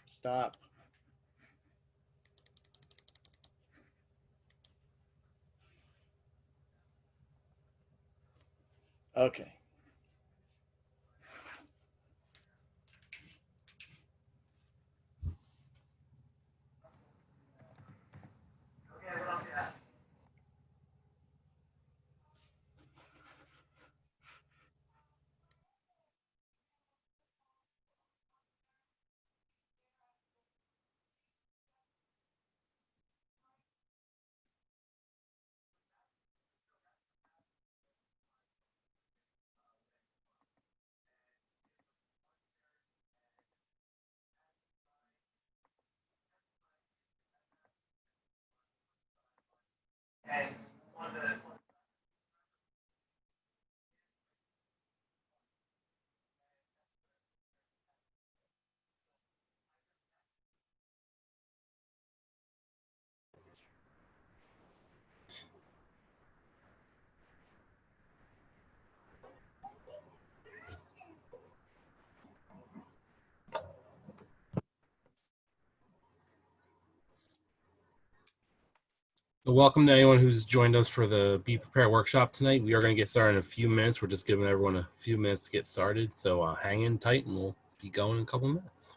Stop. Okay. Welcome to anyone who's joined us for the Be Prepared workshop tonight. We are going to get started in a few minutes. We're just giving everyone a few minutes to get started. So hang in tight and we'll be going in a couple minutes.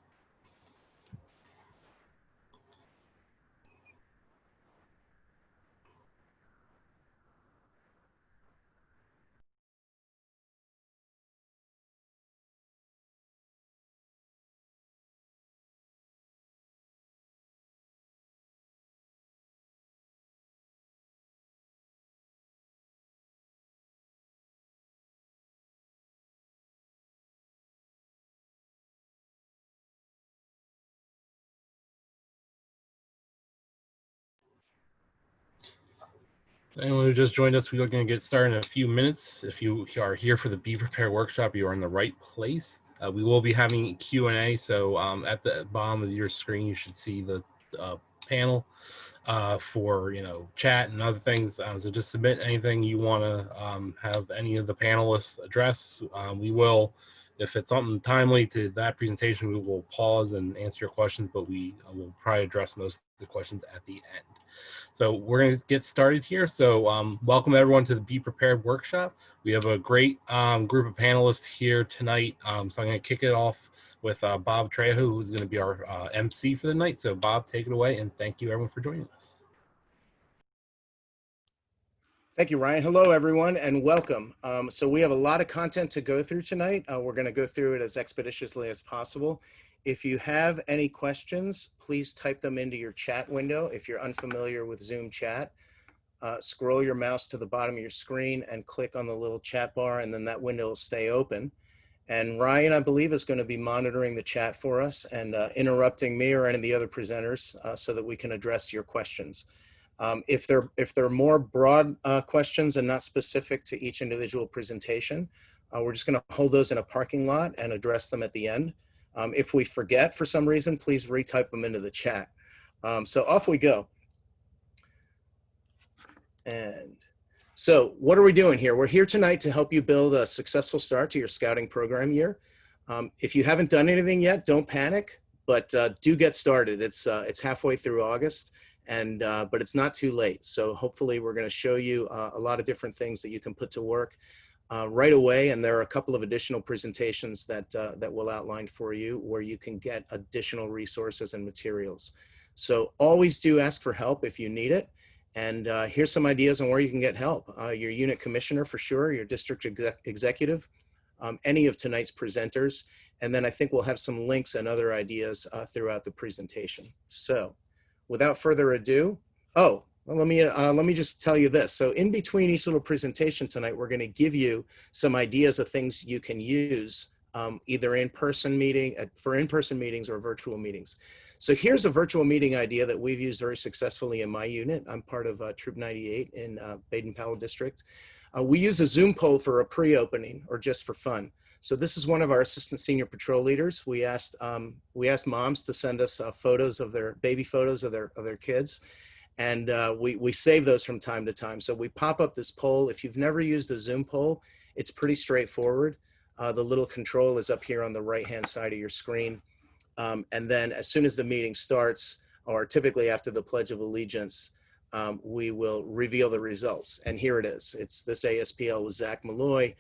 Anyone who just joined us, we are going to get started in a few minutes. If you are here for the Be Prepared workshop, you are in the right place. We will be having Q&A, so at the bottom of your screen, you should see the panel for chat and other things. So just submit anything you want to have any of the panelists address. We will, if it's something timely to that presentation, we will pause and answer your questions, but we will probably address most of the questions at the end. So we're going to get started here. So welcome everyone to the Be Prepared workshop. We have a great group of panelists here tonight. So I'm going to kick it off with Bob Trejo, who's going to be our MC for the night. So Bob, take it away, and thank you everyone for joining us. Thank you, Ryan. Hello, everyone, and welcome. So we have a lot of content to go through tonight. We're going to go through it as expeditiously as possible. If you have any questions, please type them into your chat window. If you're unfamiliar with Zoom chat, scroll your mouse to the bottom of your screen and click on the little chat bar, and then that window will stay open. And Ryan, I believe, is going to be monitoring the chat for us and interrupting me or any of the other presenters so that we can address your questions. If they're more broad questions and not specific to each individual presentation, we're just going to hold those in a parking lot and address them at the end. If we forget for some reason, please retype them into the chat. So off we go. And so what are we doing here? We're here tonight to help you build a successful start to your scouting program year. If you haven't done anything yet, don't panic, but do get started. It's halfway through August, but it's not too late. So hopefully we're going to show you a lot of different things that you can put to work right away. And there are a couple of additional presentations that we'll outline for you where you can get additional resources and materials. So always do ask for help if you need it. And here's some ideas on where you can get help. Your unit commissioner for sure, your district executive, any of tonight's presenters. And then I think we'll have some links and other ideas throughout the presentation. So without further ado, well, let me just tell you this. So in between each little presentation tonight, we're going to give you some ideas of things you can use either for in-person meetings or virtual meetings. So here's a virtual meeting idea that we've used very successfully in my unit. I'm part of Troop 98 in Baden-Powell District. We use a Zoom poll for a pre-opening or just for fun. So this is one of our assistant senior patrol leaders. We asked moms to send us photos of their baby photos of their kids. And we save those from time to time. So we pop up this poll. If you've never used a Zoom poll, it's pretty straightforward. The little control is up here on the right-hand side of your screen. And then as soon as the meeting starts, or typically after the Pledge of Allegiance, we will reveal the results. And here it is. It's this ASPL with Zach Malloy.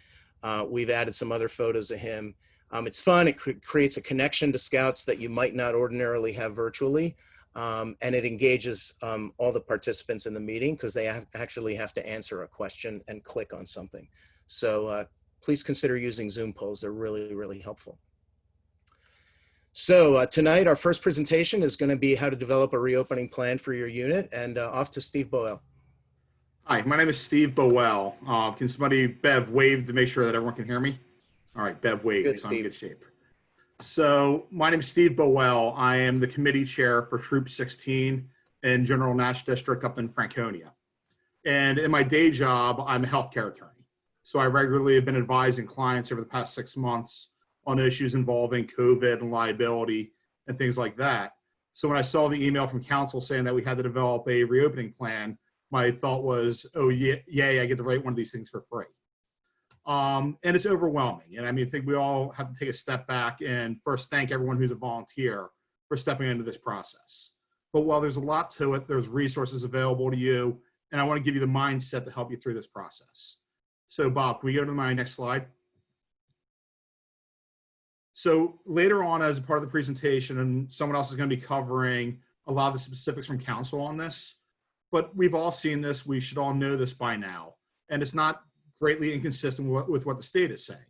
We've added some other photos of him. It's fun. It creates a connection to scouts that you might not ordinarily have virtually. And it engages all the participants in the meeting because they actually have to answer a question and click on something. So please consider using Zoom polls. They're really, really helpful. So tonight, our first presentation is going to be how to develop a reopening plan for your unit, and off to Steve Boel. Hi, my name is Steve Boel. Can somebody, Bev, wave to make sure that everyone can hear me? All right, Bev, wave. Good, so I'm in Steve. good shape. So my name is Steve Boel. I am the committee chair for Troop 16 in General Nash District up in Franconia. And in my day job, I'm a healthcare attorney. So I regularly have been advising clients over the past 6 months on issues involving COVID and liability and things like that. So when I saw the email from council saying that we had to develop a reopening plan, my thought was, oh, yay, I get to write one of these things for free. And it's overwhelming. And I mean, I think we all have to take a step back and first thank everyone who's a volunteer for stepping into this process. But while there's a lot to it, there's resources available to you. And I want to give you the mindset to help you through this process. So Bob, can we go to my next slide? So later on, as a part of the presentation, and someone else is going to be covering a lot of the specifics from council on this, but we've all seen this. We should all know this by now. And it's not greatly inconsistent with what the state is saying,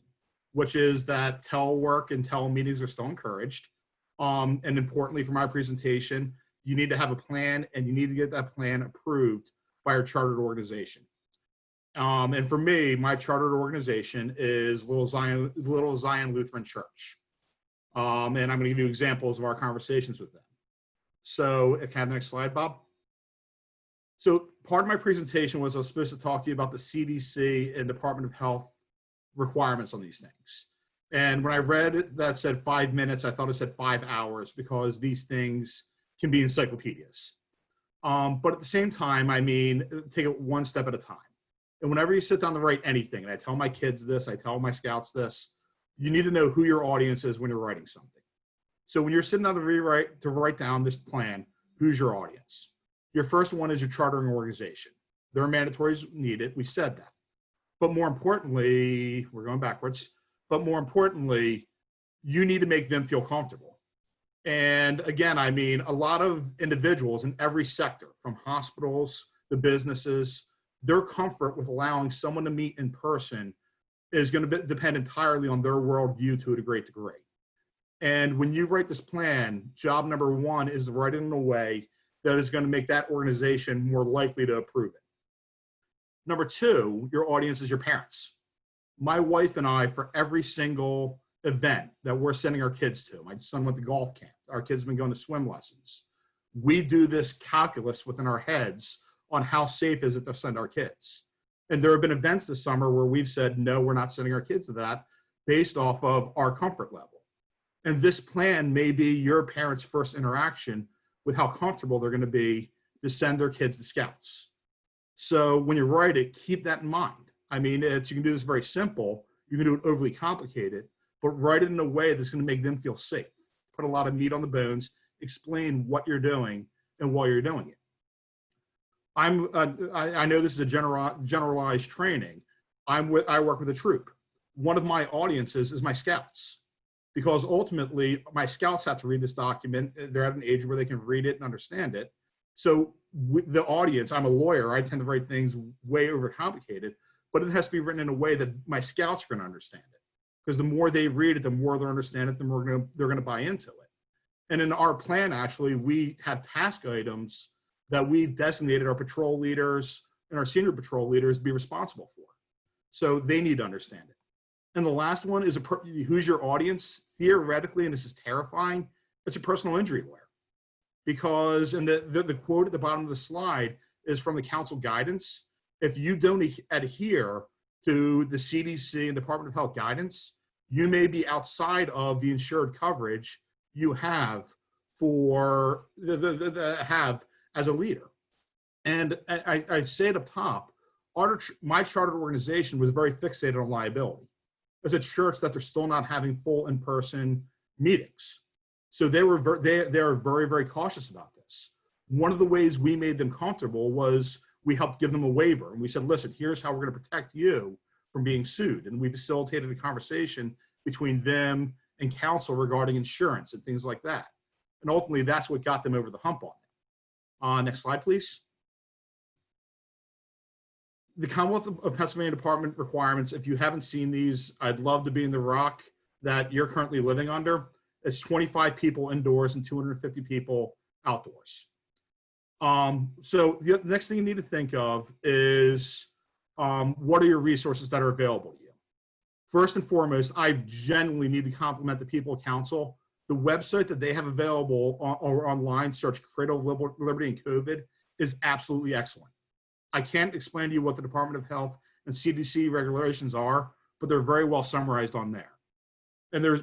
which is that telework and telemeetings are still encouraged. And importantly for my presentation, you need to have a plan and you need to get that plan approved by your chartered organization. And for me, my chartered organization is Little Zion Lutheran Church. And I'm going to give you examples of our conversations with them. So can I have the next slide, Bob? So part of my presentation was I was supposed to talk to you about the CDC and Department of Health requirements on these things. And when I read it, that said 5 minutes, I thought it said 5 hours because these things can be encyclopedias. But at the same time, I mean, take it one step at a time. And whenever you sit down to write anything, and I tell my kids this, I tell my scouts this, you need to know who your audience is when you're writing something. So when you're sitting down to write down this plan, who's your audience? Your first one is your chartering organization. There are mandatories needed. We said that. But more importantly, we're going backwards, but more importantly, you need to make them feel comfortable. And again, I mean, a lot of individuals in every sector, from hospitals, the businesses, their comfort with allowing someone to meet in person is going to depend entirely on their worldview to a great degree. And when you write this plan, job number one is to write it in a way that is going to make that organization more likely to approve it. Number two, your audience is your parents. My wife and I, for every single event that we're sending our kids to, my son went to golf camp, our kids have been going to swim lessons. We do this calculus within our heads on how safe is it to send our kids. And there have been events this summer where we've said, no, we're not sending our kids to that based off of our comfort level. And this plan may be your parents' first interaction with how comfortable they're going to be to send their kids to scouts. So when you write it, keep that in mind. I mean, you can do this very simple. You can do it overly complicated, but write it in a way that's going to make them feel safe. Put a lot of meat on the bones, explain what you're doing and why you're doing it. I know this is a generalized training. I work with a troop. One of my audiences is my scouts, because ultimately my scouts have to read this document. They're at an age where they can read it and understand it. So with the audience, I'm a lawyer. I tend to write things way overcomplicated, but it has to be written in a way that my scouts are going to understand it. Because the more they read it, the more they understand it, the more they're going to buy into it. And in our plan, actually, we have task items that we've designated our patrol leaders and our senior patrol leaders be responsible for. So they need to understand it. And the last one is who's your audience? Theoretically, and this is terrifying, it's a personal injury lawyer. Because, and the quote at the bottom of the slide is from the council guidance. If you don't adhere to the CDC and Department of Health guidance, you may be outside of the insured coverage you have for have as a leader. And I say it up top, my chartered organization was very fixated on liability. As a church that they're still not having full in-person meetings. So they are very, very cautious about this. One of the ways we made them comfortable was we helped give them a waiver. And we said, listen, here's how we're going to protect you from being sued. And we facilitated a conversation between them and counsel regarding insurance and things like that. And ultimately, that's what got them over the hump on it. Next slide, please. The Commonwealth of Pennsylvania Department requirements, if you haven't seen these, I'd love to be in the rock that you're currently living under. It's 25 people indoors and 250 people outdoors. So the next thing you need to think of is what are your resources that are available to you? First and foremost, I genuinely need to compliment the people at council. The website that they have available or online, search Cradle of Liberty and COVID, is absolutely excellent. I can't explain to you what the Department of Health and CDC regulations are, but they're very well summarized on there. And there's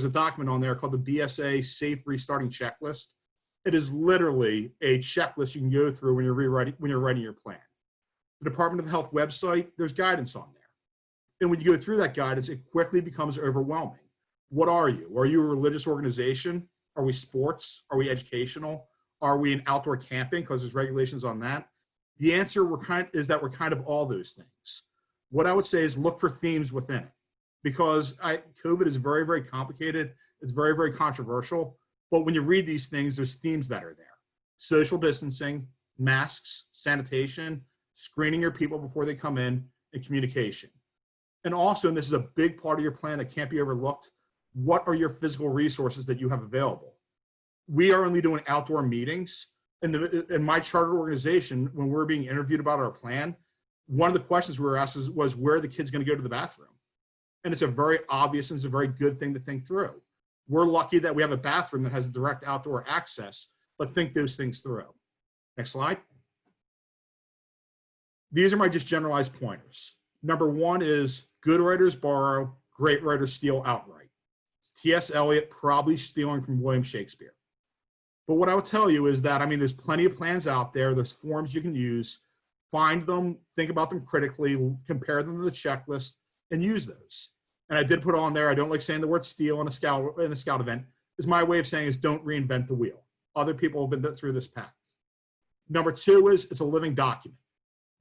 a document on there called the BSA Safe Restarting Checklist. It is literally a checklist you can go through when you're writing your plan. The Department of Health website, there's guidance on there. And when you go through that guidance, it quickly becomes overwhelming. What are you? Are you a religious organization? Are we sports? Are we educational? Are we in outdoor camping? Because there's regulations on that. The answer is that we're kind of all those things. What I would say is look for themes within it, because COVID is very, very complicated. It's very, very controversial. But when you read these things, there's themes that are there. Social distancing, masks, sanitation, screening your people before they come in, and communication. And also, and this is a big part of your plan that can't be overlooked, what are your physical resources that you have available? We are only doing outdoor meetings. In my charter organization, when we were being interviewed about our plan, one of the questions we were asked was where are the kids going to go to the bathroom? And it's a very obvious and it's a very good thing to think through. We're lucky that we have a bathroom that has direct outdoor access, but think those things through. Next slide. These are my just generalized pointers. Number one is good writers borrow, great writers steal outright. T.S. Eliot probably stealing from William Shakespeare. But what I will tell you is that, there's plenty of plans out there. There's forms you can use. Find them, think about them critically, compare them to the checklist, and use those. And I did put on there, I don't like saying the word steal in a scout event. It's my way of saying is don't reinvent the wheel. Other people have been through this path. Number two is it's a living document.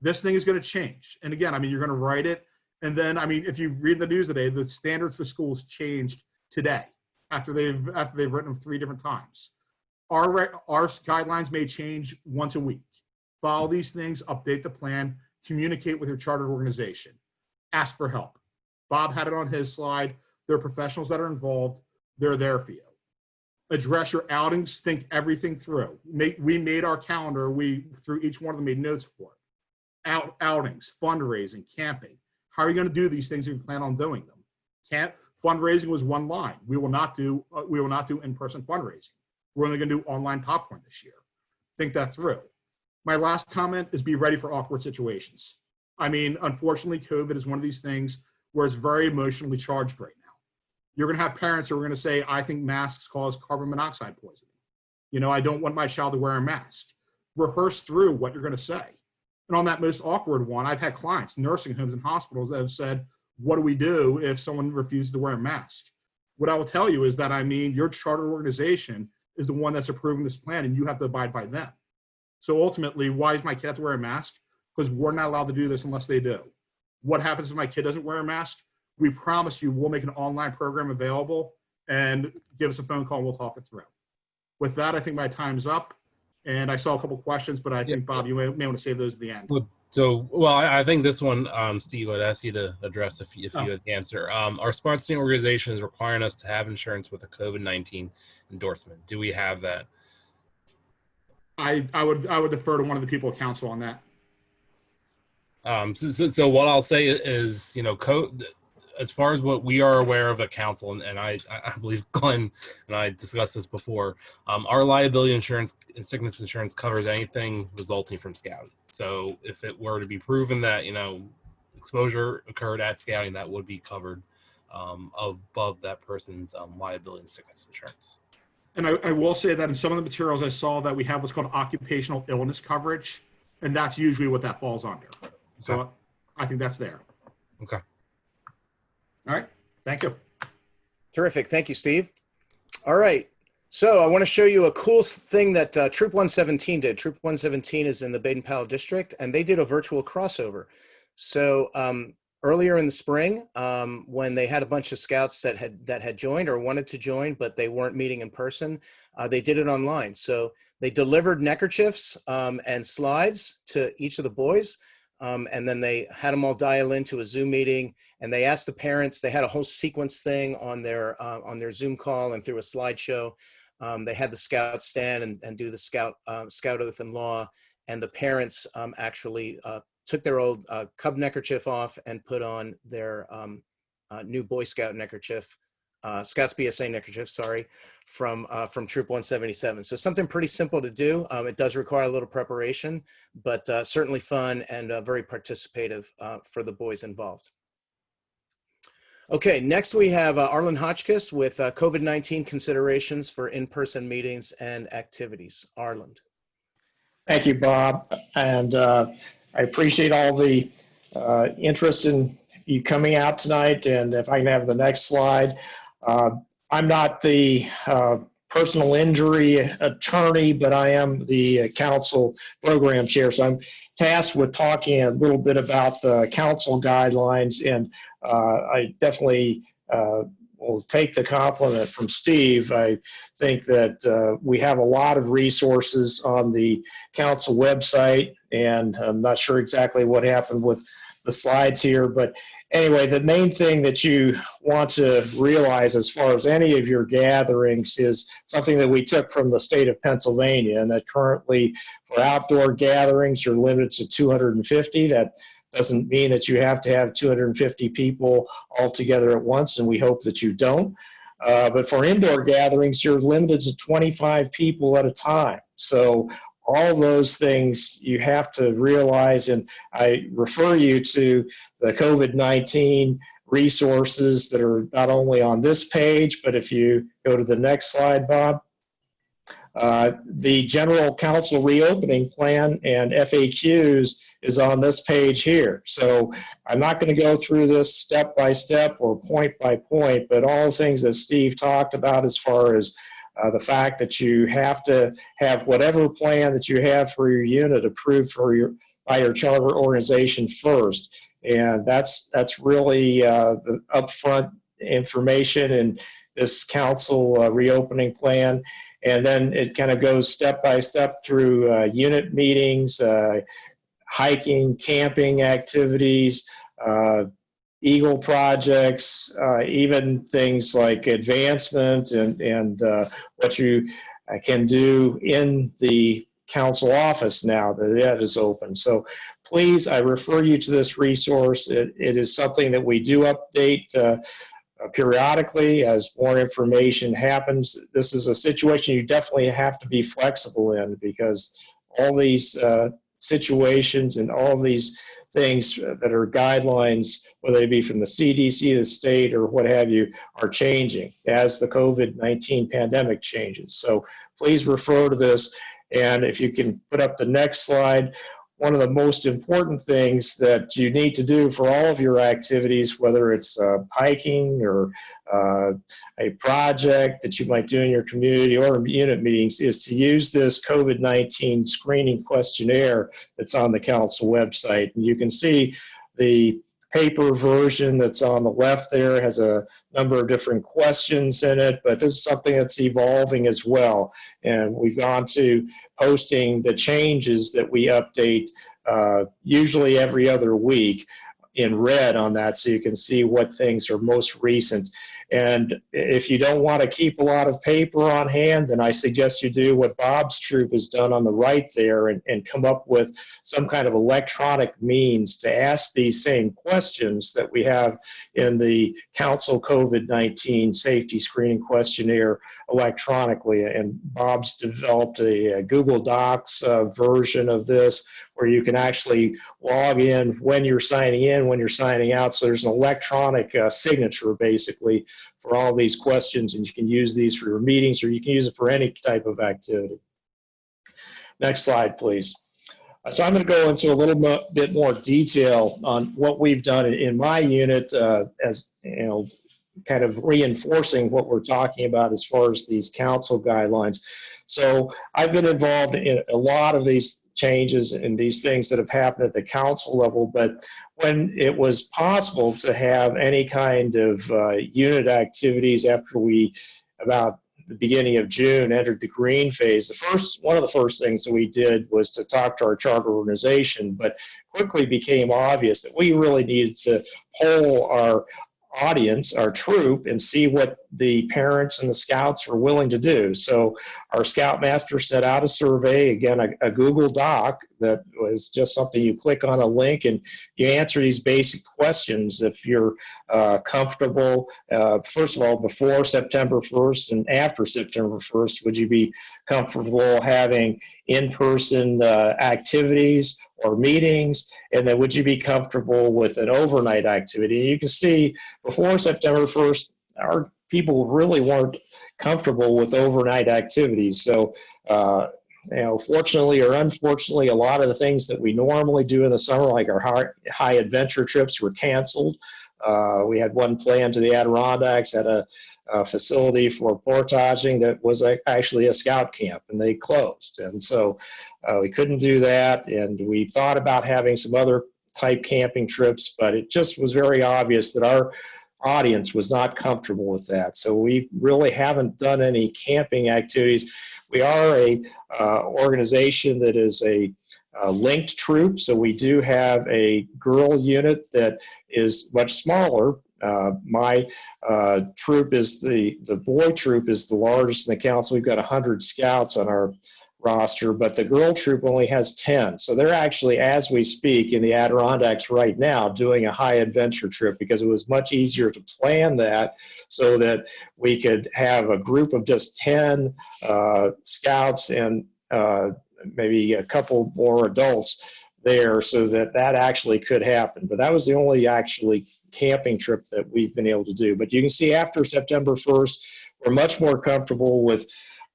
This thing is going to change. And again, you're going to write it. And then, if you read the news today, the standards for schools changed today after they've written them 3 different times. Our guidelines may change once a week. Follow these things, update the plan, communicate with your chartered organization. Ask for help. Bob had it on his slide. There are professionals that are involved. They're there for you. Address your outings. Think everything through. We made our calendar. We, through each one of them, made notes for it. Outings, fundraising, camping. How are you going to do these things if you plan on doing them? Fundraising was one line. We will not do in-person fundraising. We're only going to do online popcorn this year. Think that through. My last comment is be ready for awkward situations. Unfortunately, COVID is one of these things where it's very emotionally charged right now. You're going to have parents who are going to say, I think masks cause carbon monoxide poisoning. I don't want my child to wear a mask. Rehearse through what you're going to say. And on that most awkward one, I've had clients, nursing homes and hospitals that have said, what do we do if someone refuses to wear a mask? What I will tell you is that, your charter organization is the one that's approving this plan and you have to abide by them. So ultimately, why does my kid have to wear a mask? Because we're not allowed to do this unless they do. What happens if my kid doesn't wear a mask? We promise you we'll make an online program available and give us a phone call and we'll talk it through. With that, I think my time's up. And I saw a couple questions, but I think, Bob, you may want to save those at the end. I think this one, Steve, I'd ask you to address if you had the answer. Our sponsoring organization is requiring us to have insurance with a COVID-19 endorsement. Do we have that? I would defer to one of the people at council on that. So what I'll say is, as far as what we are aware of at council, and I believe Glenn and I discussed this before, our liability insurance and sickness insurance covers anything resulting from scouting. So if it were to be proven that, exposure occurred at scouting, that would be covered above that person's liability and sickness insurance. And I will say that in some of the materials I saw that we have what's called occupational illness coverage, and that's usually what that falls under. So I think that's there. Okay. All right. Thank you. Terrific. Thank you, Steve. All right. So I want to show you a cool thing that Troop 117 did. Troop 117 is in the Baden-Powell district, and they did a virtual crossover. So earlier in the spring, when they had a bunch of scouts that had joined or wanted to join, but they weren't meeting in person, they did it online. So they delivered neckerchiefs and slides to each of the boys, and then they had them all dial into a Zoom meeting. And they asked the parents. They had a whole sequence thing on their Zoom call and through a slideshow. They had the scouts stand and do the scout oath and law, and the parents actually took their old Cub neckerchief off and put on their new Boy Scout neckerchief, Scouts BSA neckerchief, sorry, from Troop 177. So something pretty simple to do. It does require a little preparation, but certainly fun and very participative for the boys involved. Okay, next we have Arlen Hotchkiss with COVID-19 considerations for in-person meetings and activities. Arlen. Thank you, Bob. And I appreciate all the interest in you coming out tonight. And if I can have the next slide. I'm not the personal injury attorney, but I am the council program chair. So I'm tasked with talking a little bit about the council guidelines, and I definitely will take the compliment from Steve. I think that we have a lot of resources on the council website, and I'm not sure exactly what happened with the slides here, but anyway, the main thing that you want to realize as far as any of your gatherings is something that we took from the state of Pennsylvania, and that currently for outdoor gatherings, you're limited to 250. That doesn't mean that you have to have 250 people all together at once, and we hope that you don't. But for indoor gatherings, you're limited to 25 people at a time. So all those things you have to realize, and I refer you to the COVID-19 resources that are not only on this page, but if you go to the next slide, Bob, the General Council Reopening Plan and FAQs is on this page here. So I'm not going to go through this step by step or point by point, but all the things that Steve talked about as far as the fact that you have to have whatever plan that you have for your unit approved by your charter organization first. And that's really the upfront information in this council reopening plan. And then it kind of goes step by step through unit meetings, hiking, camping activities, Eagle projects, even things like advancement and what you can do in the council office now that is open. So please, I refer you to this resource. It is something that we do update periodically as more information happens. This is a situation you definitely have to be flexible in, because all these situations and all these things that are guidelines, whether they be from the CDC, the state, or what have you, are changing as the COVID-19 pandemic changes. So please refer to this. And if you can put up the next slide, one of the most important things that you need to do for all of your activities, whether it's hiking or a project that you might do in your community or unit meetings, is to use this COVID-19 screening questionnaire that's on the council website. And you can see the paper version that's on the left there has a number of different questions in it, but this is something that's evolving as well. And we've gone to posting the changes that we update usually every other week in red on that, so you can see what things are most recent. And if you don't want to keep a lot of paper on hand, then I suggest you do what Bob's troop has done on the right there and come up with some kind of electronic means to ask these same questions that we have in the council COVID-19 safety screening questionnaire electronically. And Bob's developed a Google Docs version of this where you can actually log in when you're signing in, when you're signing out. So there's an electronic signature basically for all these questions, and you can use these for your meetings, or you can use it for any type of activity. Next slide, please. So I'm going to go into a little bit more detail on what we've done in my unit. As you know, kind of reinforcing what we're talking about as far as these council guidelines. So I've been involved in a lot of these changes and these things that have happened at the council level, but when it was possible to have any kind of unit activities after we, about the beginning of June, entered the green phase, one of the first things that we did was to talk to our charter organization, but quickly became obvious that we really needed to poll our audience, our troop, and see what the parents and the scouts are willing to do. So our scoutmaster set out a survey, again, a Google Doc that was just something you click on a link and you answer these basic questions. If you're comfortable, first of all, before September 1st and after September 1st, would you be comfortable having in-person activities or meetings? And then would you be comfortable with an overnight activity? And you can see before September 1st, our people really weren't comfortable with overnight activities. So, fortunately or unfortunately, a lot of the things that we normally do in the summer, like our high adventure trips, were canceled. We had one planned to the Adirondacks at a facility for portaging that was actually a scout camp, and they closed. And so we couldn't do that. And we thought about having some other type camping trips, but it just was very obvious that our audience was not comfortable with that. So we really haven't done any camping activities. We are a organization that is a linked troop, so we do have a girl unit that is much smaller. My troop is the boy troop is the largest in the council. We've got 100 scouts on our roster, but the girl troop only has 10. So they're actually, as we speak, in the Adirondacks right now doing a high adventure trip, because it was much easier to plan that so that we could have a group of just 10 scouts and maybe a couple more adults there, so that actually could happen. But that was the only actually camping trip that we've been able to do. But you can see after September 1st, we're much more comfortable with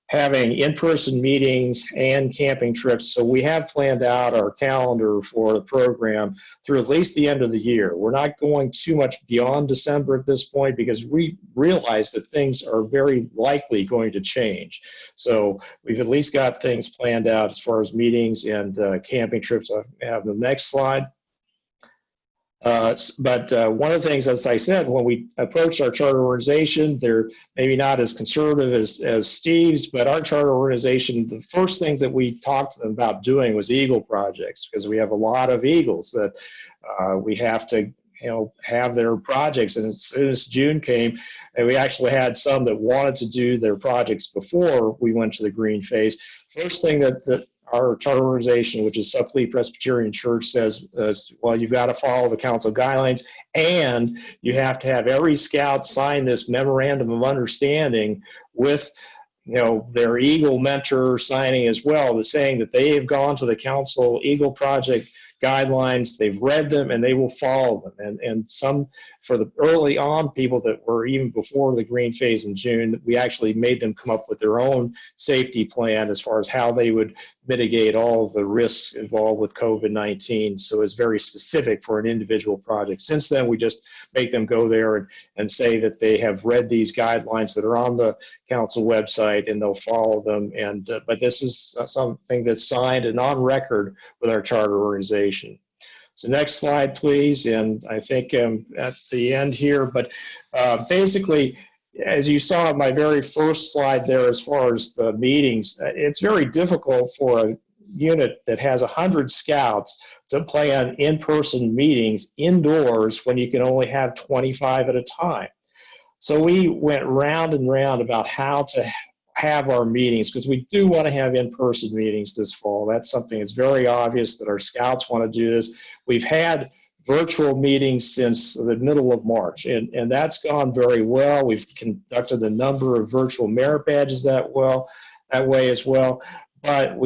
having in-person meetings and camping trips. So we have planned out our calendar for the program through at least the end of the year. We're not going too much beyond December at this point, because we realize that things are very likely going to change. So we've at least got things planned out as far as meetings and camping trips. I have the next slide. But one of the things, as I said, when we approached our charter organization, they're maybe not as conservative as Steve's, but our charter organization, the first things that we talked to them about doing was eagle projects, because we have a lot of eagles that we have to have their projects. And as soon as June came, and we actually had some that wanted to do their projects before we went to the green phase, first thing that our charter organization, which is Supplee Presbyterian Church, says, well, you've got to follow the council guidelines, and you have to have every scout sign this memorandum of understanding with their Eagle mentor signing as well, saying that they have gone to the council Eagle Project guidelines, they've read them, and they will follow them. And some, for the early on people that were even before the green phase in June, we actually made them come up with their own safety plan as far as how they would mitigate all of the risks involved with COVID-19. So it's very specific for an individual project. Since then, we just make them go there and say that they have read these guidelines that are on the council website, and they'll follow them. And but this is something that's signed and on record with our charter organization. So next slide, please. And I think at the end here, but basically, as you saw in my very first slide there, as far as the meetings, it's very difficult for a unit that has 100 scouts to plan in-person meetings indoors when you can only have 25 at a time. So we went round and round about how to have our meetings, because we do want to have in-person meetings this fall. That's something that's very obvious that our scouts want to do this. We've had virtual meetings since the middle of March, and that's gone very well. We've conducted a number of virtual merit badges that way as well, but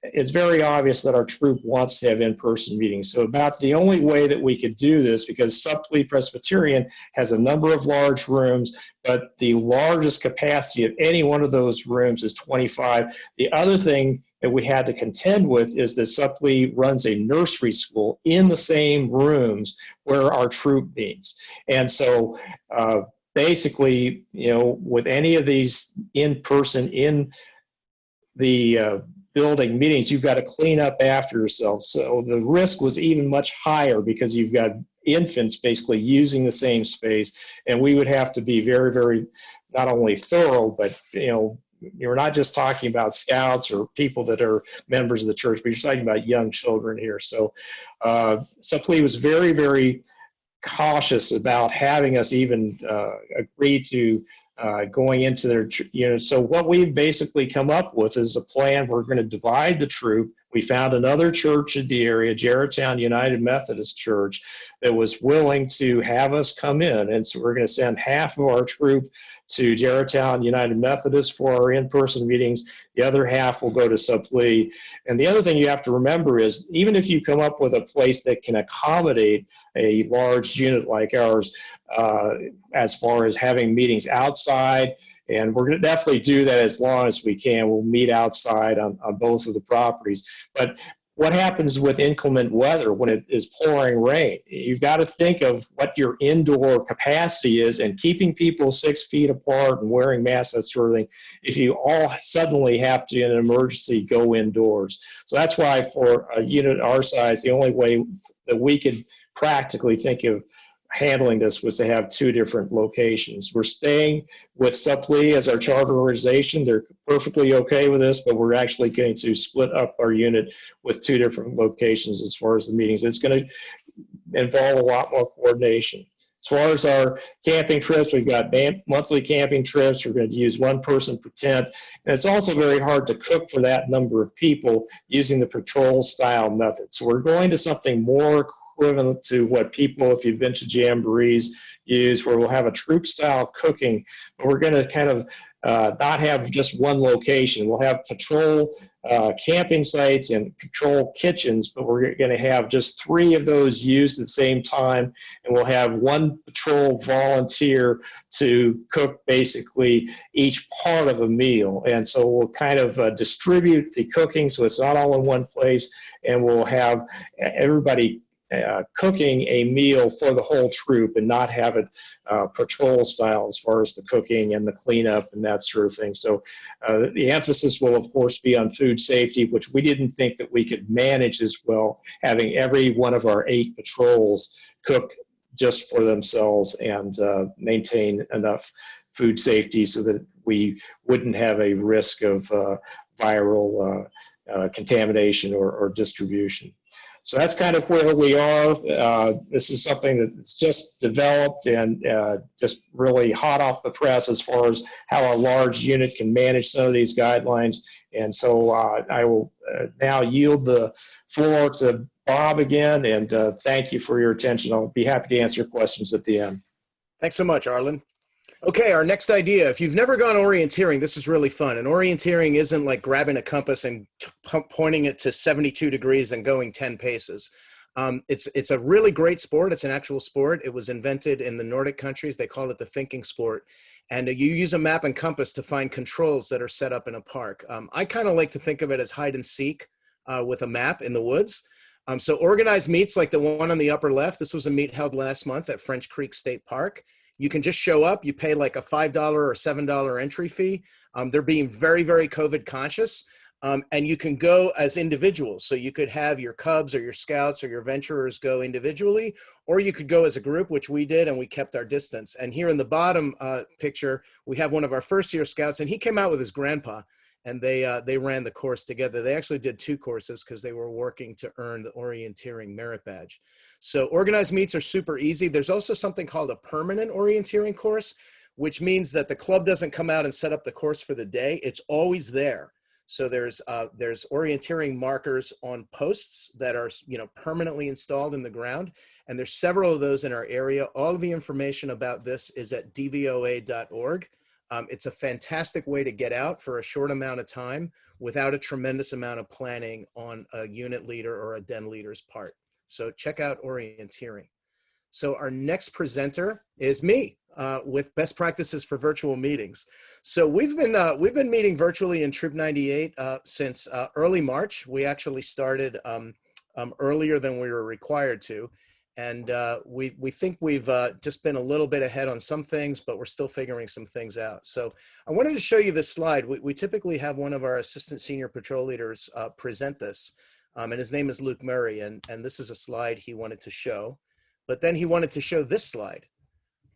it's very obvious that our troop wants to have in-person meetings. So about the only way that we could do this, because Supplee Presbyterian has a number of large rooms, but the largest capacity of any one of those rooms is 25. The other thing that we had to contend with is that Supplee runs a nursery school in the same rooms where our troop meets. And so basically, with any of these in-person, in the building meetings, you've got to clean up after yourself. So the risk was even much higher because you've got infants basically using the same space, and we would have to be very, very not only thorough, but you're not just talking about scouts or people that are members of the church, but you're talking about young children here. So Supply was very, very cautious about having us even agree to going into their units. So what we've basically come up with is a plan. We're going to divide the troop. We found another church in the area, Jarretttown United Methodist Church, that was willing to have us come in. And so we're going to send half of our troop to Jarretttown United Methodist for our in-person meetings. The other half will go to Supply. And the other thing you have to remember is, even if you come up with a place that can accommodate a large unit like ours, as far as having meetings outside, and we're going to definitely do that as long as we can. We'll meet outside on both of the properties. But what happens with inclement weather when it is pouring rain? You've got to think of what your indoor capacity is, and keeping people 6 feet apart and wearing masks, that sort of thing, if you all suddenly have to, in an emergency, go indoors. So that's why for a unit our size, the only way that we could practically think of handling this was to have 2 different locations. We're staying with Supply as our charter organization. They're perfectly okay with this, but we're actually going to split up our unit with 2 different locations as far as the meetings. It's going to involve a lot more coordination. As far as our camping trips, we've got monthly camping trips. We're going to use 1 person per tent. And it's also very hard to cook for that number of people using the patrol style method. So we're going to something more equivalent to what people, if you've been to jamborees, use, where we'll have a troop style cooking, but we're going to kind of not have just one location. We'll have patrol camping sites and patrol kitchens, but we're going to have just 3 of those used at the same time, and we'll have 1 patrol volunteer to cook basically each part of a meal. And so we'll kind of distribute the cooking so it's not all in one place, and we'll have everybody cooking a meal for the whole troop and not have it patrol style as far as the cooking and the cleanup and that sort of thing. So the emphasis will, of course, be on food safety, which we didn't think that we could manage as well, having every one of our 8 patrols cook just for themselves and maintain enough food safety so that we wouldn't have a risk of viral contamination or distribution. So that's kind of where we are. This is something that's just developed and just really hot off the press as far as how a large unit can manage some of these guidelines. And so I will now yield the floor to Bob again, and thank you for your attention. I'll be happy to answer questions at the end. Thanks so much, Arlen. Okay, our next idea. If you've never gone orienteering, this is really fun. And orienteering isn't like grabbing a compass and pointing it to 72 degrees and going 10 paces. It's a really great sport. It's an actual sport. It was invented in the Nordic countries. They call it the thinking sport. And you use a map and compass to find controls that are set up in a park. I kind of like to think of it as hide and seek with a map in the woods. So organized meets like the one on the upper left. This was a meet held last month at French Creek State Park. You can just show up. You pay like a $5 or $7 entry fee. They're being very, very COVID conscious. And you can go as individuals. So you could have your Cubs or your Scouts or your Venturers go individually, or you could go as a group, which we did, and we kept our distance. And here in the bottom picture, we have one of our first-year Scouts, and he came out with his grandpa, and they ran the course together. They actually did 2 courses because they were working to earn the orienteering merit badge. So organized meets are super easy. There's also something called a permanent orienteering course, which means that the club doesn't come out and set up the course for the day. It's always there. So there's orienteering markers on posts that are permanently installed in the ground, and there's several of those in our area. All of the information about this is at dvoa.org. It's a fantastic way to get out for a short amount of time without a tremendous amount of planning on a unit leader or a den leader's part. So check out orienteering. So our next presenter is me with best practices for virtual meetings. So we've been meeting virtually in Troop 98 since early March. We actually started earlier than we were required to. And we think we've just been a little bit ahead on some things, but we're still figuring some things out. So I wanted to show you this slide. We typically have one of our assistant senior patrol leaders present this, and his name is Luke Murray, and this is a slide he wanted to show. But then he wanted to show this slide,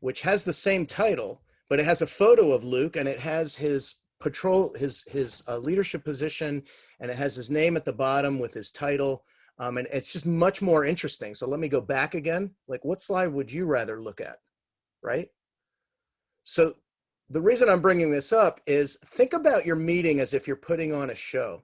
which has the same title, but it has a photo of Luke, and it has his patrol, his leadership position, and it has his name at the bottom with his title. And it's just much more interesting. So let me go back again. Like, what slide would you rather look at, right? So the reason I'm bringing this up is think about your meeting as if you're putting on a show.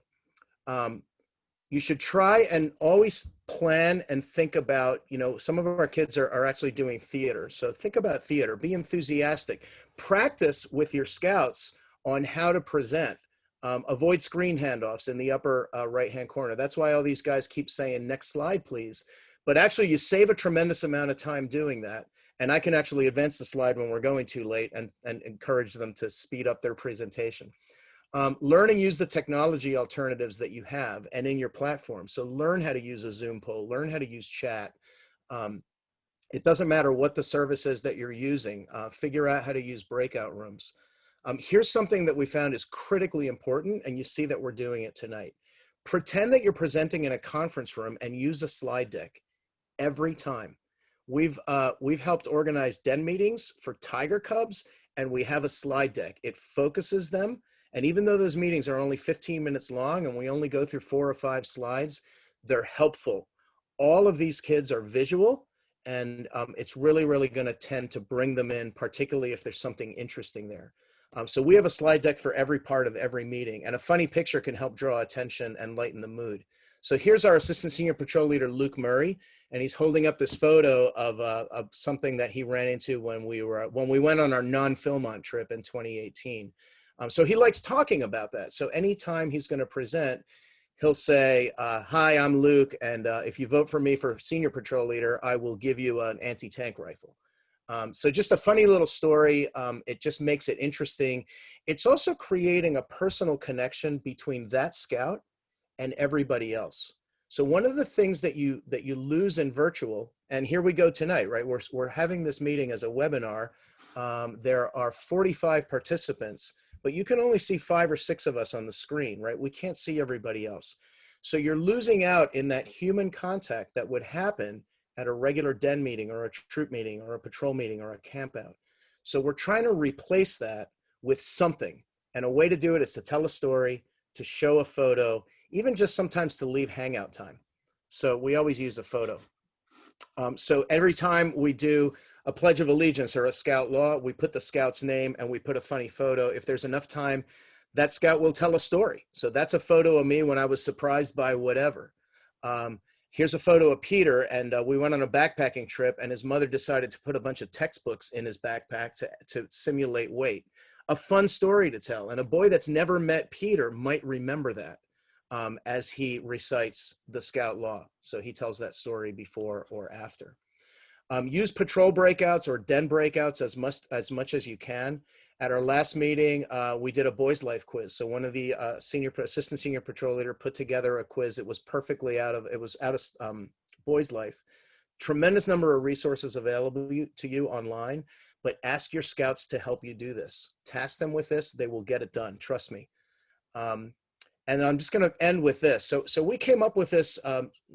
You should try and always plan and think about, you know, some of our kids are actually doing theater. So think about theater, be enthusiastic, practice with your scouts on how to present. Avoid screen handoffs in the upper right-hand corner. That's why all these guys keep saying, next slide, please. But actually, you save a tremendous amount of time doing that. And I can actually advance the slide when we're going too late and encourage them to speed up their presentation. Learn and use the technology alternatives that you have and in your platform. So learn how to use a Zoom poll, learn how to use chat. It doesn't matter what the service is that you're using. Figure out how to use breakout rooms. Here's something that we found is critically important, and you see that we're doing it tonight. Pretend that you're presenting in a conference room and use a slide deck every time. We've helped organize den meetings for tiger cubs, and we have a slide deck. It focuses them, and even though those meetings are only 15 minutes long and we only go through 4 or 5 slides, they're helpful. All of these kids are visual, and it's really, really going to tend to bring them in, particularly if there's something interesting there. So we have a slide deck for every part of every meeting, and a funny picture can help draw attention and lighten the mood. So here's our assistant senior patrol leader, Luke Murray, and he's holding up this photo of something that he ran into when we went on our non-Philmont trip in 2018. So he likes talking about that. So anytime he's going to present, he'll say, hi, I'm Luke, and if you vote for me for senior patrol leader, I will give you an anti-tank rifle. So just a funny little story. It just makes it interesting. It's also creating a personal connection between that scout and everybody else. So one of the things that you lose in virtual, and here we go tonight, right? We're having this meeting as a webinar. There are 45 participants, but you can only see 5 or 6 of us on the screen, right? We can't see everybody else. So you're losing out in that human contact that would happen at a regular den meeting or a troop meeting or a patrol meeting or a camp out. So we're trying to replace that with something. And a way to do it is to tell a story, to show a photo, even just sometimes to leave hangout time. So we always use a photo. So every time we do a Pledge of Allegiance or a scout law, we put the scout's name and we put a funny photo. If there's enough time, that scout will tell a story. So that's a photo of me when I was surprised by whatever. Here's a photo of Peter, and we went on a backpacking trip, and his mother decided to put a bunch of textbooks in his backpack to simulate weight. A fun story to tell, and a boy that's never met Peter might remember that as he recites the scout law. So he tells that story before or after. Use patrol breakouts or den breakouts as much as you can. At our last meeting, we did a boys' life quiz. So one of the assistant senior patrol leader put together a quiz. It was perfectly out of boys' life. Tremendous number of resources available to you online, but ask your scouts to help you do this. Task them with this, they will get it done, trust me. And I'm just gonna end with this. So we came up with this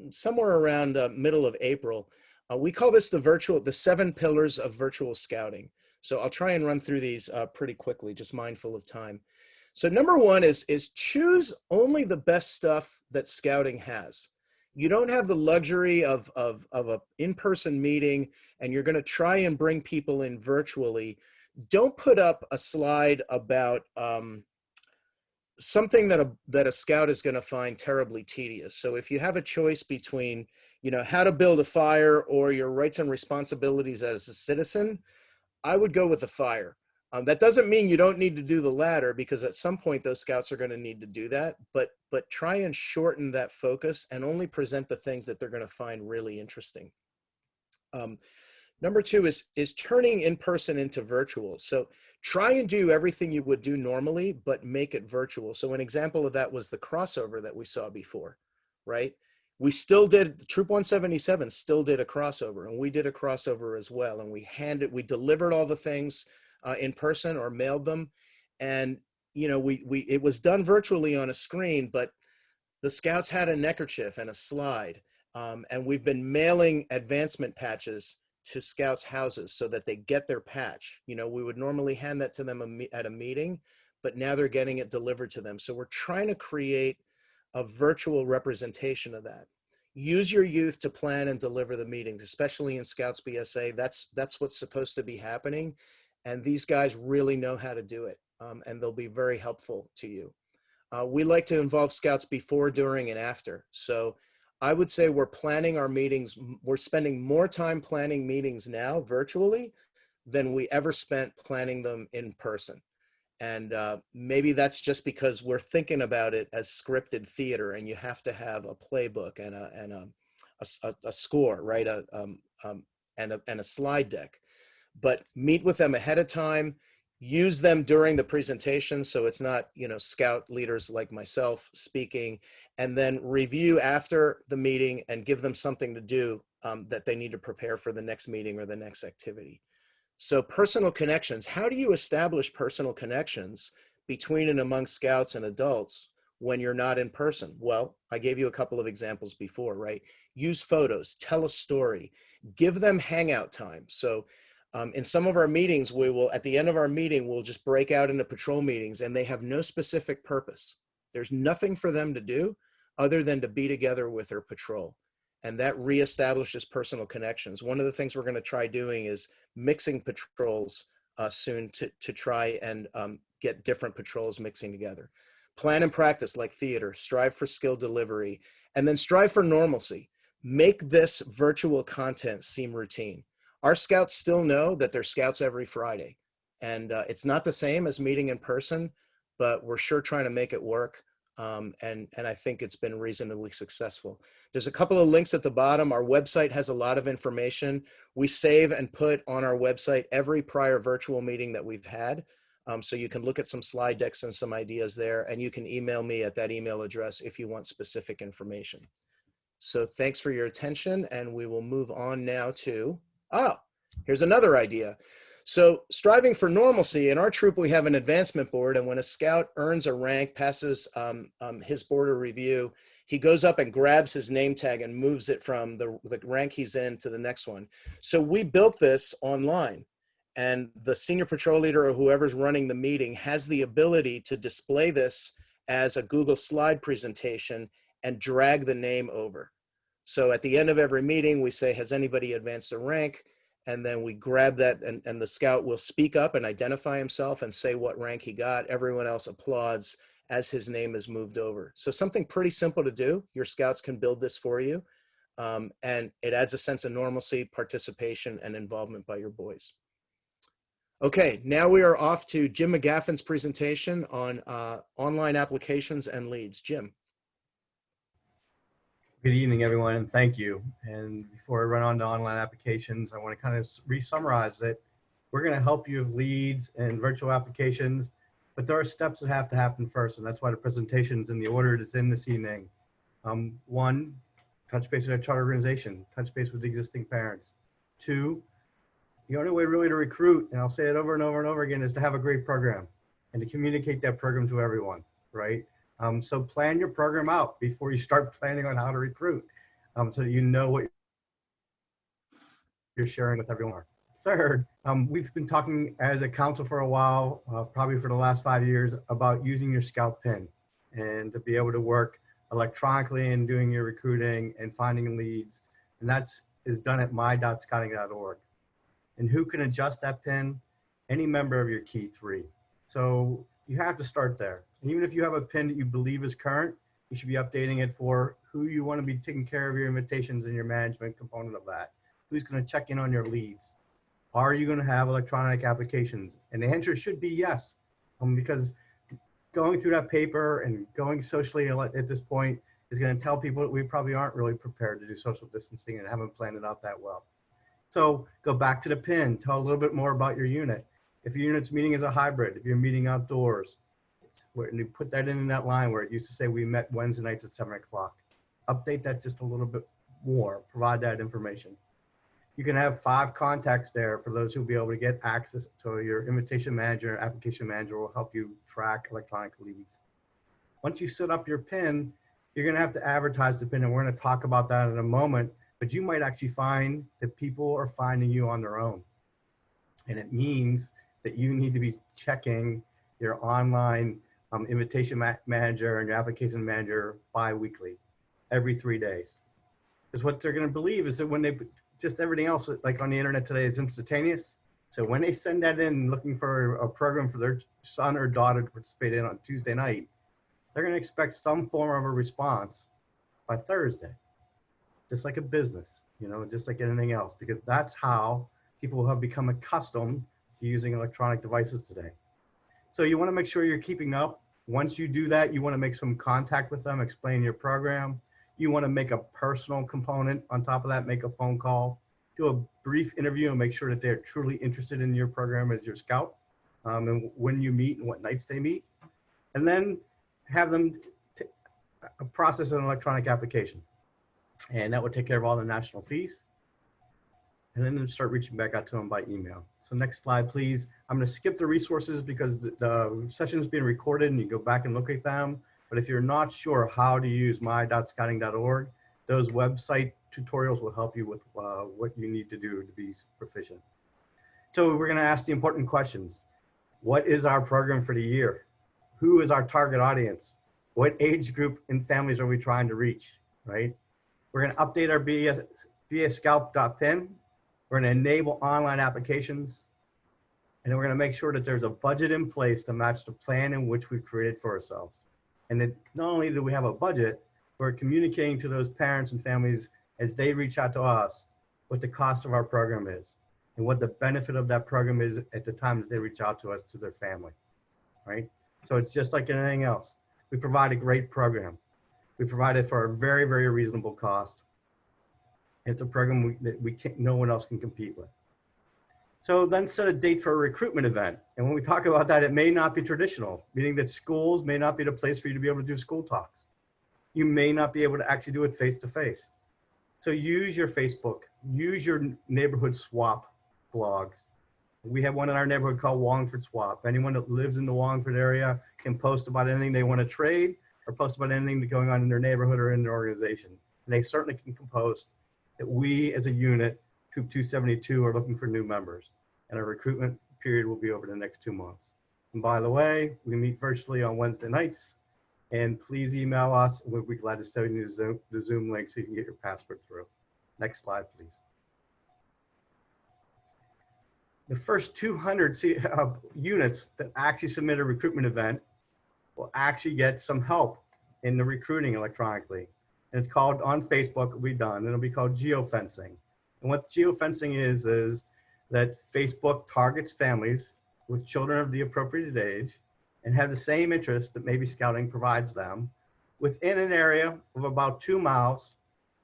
somewhere around middle of April. We call this the 7 pillars of virtual scouting. So I'll try and run through these pretty quickly, just mindful of time. So number 1 is choose only the best stuff that scouting has. You don't have the luxury of an in-person meeting, and you're going to try and bring people in virtually. Don't put up a slide about something that a scout is going to find terribly tedious. So if you have a choice between, you know, how to build a fire or your rights and responsibilities as a citizen, I would go with the fire. That doesn't mean you don't need to do the latter, because at some point those scouts are going to need to do that, but try and shorten that focus and only present the things that they're going to find really interesting. Number 2 is turning in-person into virtual. So try and do everything you would do normally, but make it virtual. So an example of that was the crossover that we saw before, right? We still did, Troop 177 still did a crossover, and we did a crossover as well. And we delivered all the things in person or mailed them. And, you know, it was done virtually on a screen, but the scouts had a neckerchief and a slide. And we've been mailing advancement patches to scouts' houses so that they get their patch. You know, we would normally hand that to them at a meeting, but now they're getting it delivered to them. So we're trying to create a virtual representation of that. Use your youth to plan and deliver the meetings, especially in Scouts BSA. That's what's supposed to be happening. And these guys really know how to do it. And they'll be very helpful to you. We like to involve scouts before, during, and after. So I would say we're planning our meetings. We're spending more time planning meetings now virtually than we ever spent planning them in person. And maybe that's just because we're thinking about it as scripted theater, and you have to have a playbook and a score, right? And a slide deck. But meet with them ahead of time. Use them during the presentation, so it's not, you know, scout leaders like myself speaking, and then review after the meeting and give them something to do that they need to prepare for the next meeting or the next activity. So personal connections, how do you establish personal connections between and among scouts and adults when you're not in person? Well, I gave you a couple of examples before, right? Use photos, tell a story, give them hangout time. So in some of our meetings, we will, at the end of our meeting, we'll just break out into patrol meetings, and they have no specific purpose. There's nothing for them to do other than to be together with their patrol. And that reestablishes personal connections. One of the things we're going to try doing is mixing patrols soon to try and get different patrols mixing together. Plan and practice like theater, strive for skill delivery, and then strive for normalcy. Make this virtual content seem routine. Our scouts still know that they're scouts every Friday. And it's not the same as meeting in person, but we're sure trying to make it work. And I think it's been reasonably successful. There's a couple of links at the bottom. Our website has a lot of information. We save and put on our website every prior virtual meeting that we've had. So you can look at some slide decks and some ideas there, and you can email me at that email address if you want specific information. So thanks for your attention, and we will move on now to, here's another idea. So striving for normalcy, in our troop, we have an advancement board, and when a scout earns a rank, passes his board of review, he goes up and grabs his name tag and moves it from the rank he's in to the next one. So we built this online, and the senior patrol leader or whoever's running the meeting has the ability to display this as a Google slide presentation and drag the name over. So at the end of every meeting, we say, has anybody advanced a rank? And then we grab that, and the scout will speak up and identify himself and say what rank he got. Everyone else applauds as his name is moved over. So something pretty simple to do. Your scouts can build this for you. And it adds a sense of normalcy, participation, and involvement by your boys. Okay, now we are off to Jim McGaffin's presentation on online applications and leads. Jim. Good evening, everyone, and thank you. And before I run on to online applications, I want to kind of re-summarize that we're going to help you with leads and virtual applications, but there are steps that have to happen first, and that's why the presentation is in the order it is in this evening. One, touch base with our charter organization, touch base with existing parents. Two, the only way really to recruit, and I'll say it over and over and over again, is to have a great program and to communicate that program to everyone, right? So plan your program out before you start planning on how to recruit, so that you know what you're sharing with everyone. Third, we've been talking as a council for a while, probably for the last 5 years, about using your scout pin and to be able to work electronically and doing your recruiting and finding leads. And that's done at my.scouting.org. And who can adjust that pin? Any member of your key 3. So you have to start there. Even if you have a pin that you believe is current, you should be updating it for who you want to be taking care of your invitations and your management component of that. Who's going to check in on your leads? Are you going to have electronic applications? And the answer should be yes, because going through that paper and going socially at this point is going to tell people that we probably aren't really prepared to do social distancing and haven't planned it out that well. So go back to the pin, tell a little bit more about your unit. If your unit's meeting as a hybrid, if you're meeting outdoors, and you put that in that line where it used to say we met Wednesday nights at 7 o'clock. update that just a little bit more, provide that information. You can have 5 contacts there for those who'll be able to get access to your invitation manager, application manager will help you track electronic leads. Once you set up your PIN, you're gonna have to advertise the PIN, and we're gonna talk about that in a moment, but you might actually find that people are finding you on their own. And it means that you need to be checking your online invitation manager and your application manager bi-weekly, every 3 days. Because what they're gonna believe is that when they, just everything else like on the internet today is instantaneous. So when they send that in looking for a program for their son or daughter to participate in on Tuesday night, they're gonna expect some form of a response by Thursday. Just like a business, you know, just like anything else, because that's how people have become accustomed to using electronic devices today. So you wanna make sure you're keeping up. Once you do that, you wanna make some contact with them, explain your program. You wanna make a personal component on top of that, make a phone call, do a brief interview and make sure that they're truly interested in your program as your scout, and when you meet and what nights they meet. And then have them process an electronic application. And that would take care of all the national fees. And then start reaching back out to them by email. So next slide, please. I'm gonna skip the resources because the session is being recorded and you go back and look at them. But if you're not sure how to use my.scouting.org, those website tutorials will help you with what you need to do to be proficient. So we're gonna ask the important questions. What is our program for the year? Who is our target audience? What age group and families are we trying to reach, right? We're gonna update our BSScout.pin. We're gonna enable online applications. And then we're gonna make sure that there's a budget in place to match the plan in which we've created for ourselves. And that not only do we have a budget, we're communicating to those parents and families as they reach out to us what the cost of our program is and what the benefit of that program is at the time that they reach out to us to their family, right? So it's just like anything else. We provide a great program. We provide it for a very, very reasonable cost. It's a program that no one else can compete with. So then set a date for a recruitment event. And when we talk about that, it may not be traditional, meaning that schools may not be the place for you to be able to do school talks. You may not be able to actually do it face-to-face. So use your Facebook, use your neighborhood swap blogs. We have one in our neighborhood called Wallingford Swap. Anyone that lives in the Wallingford area can post about anything they want to trade or post about anything that's going on in their neighborhood or in their organization. And they certainly can post that we as a unit, Troop 272, are looking for new members. And our recruitment period will be over the next 2 months. And by the way, we meet virtually on Wednesday nights. And please email us. We'll be glad to send you the Zoom link so you can get your password through. Next slide, please. The first 200 units that actually submit a recruitment event will actually get some help in the recruiting electronically. And it's called, on Facebook, it'll be done. It'll be called geofencing. And what geofencing is that Facebook targets families with children of the appropriate age and have the same interest that maybe scouting provides them within an area of about 2 miles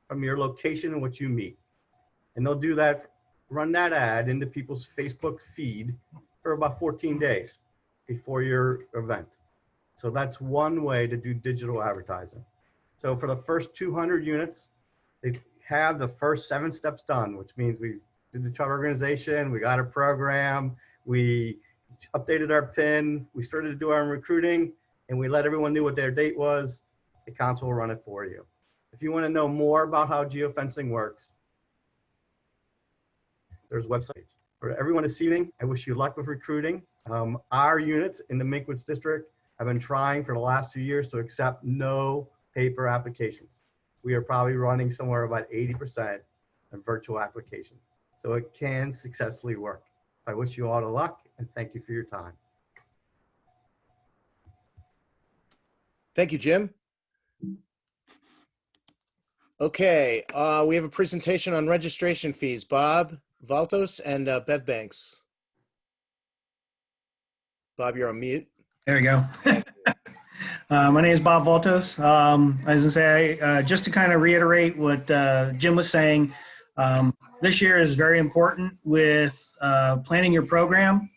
from your location in which you meet. And they'll do that, run that ad into people's Facebook feed for about 14 days before your event. So that's one way to do digital advertising. So for the first 200 units, they have the first 7 steps done, which means we did the chart organization, we got a program, we updated our PIN, we started to do our recruiting, and we let everyone know what their date was. The council will run it for you. If you want to know more about how geofencing works, there's websites. For everyone this evening, I wish you luck with recruiting. Our units in the Minkwoods district have been trying for the last 2 years to accept no paper applications. We are probably running somewhere about 80% of virtual applications. So it can successfully work. I wish you all the luck and thank you for your time. Thank you, Jim. Okay, we have a presentation on registration fees. Bob Valtos and Bev Banks. Bob, you're on mute. There we go. My name is Bob Valtos. As I say, just to kind of reiterate what Jim was saying, this year is very important with planning your program.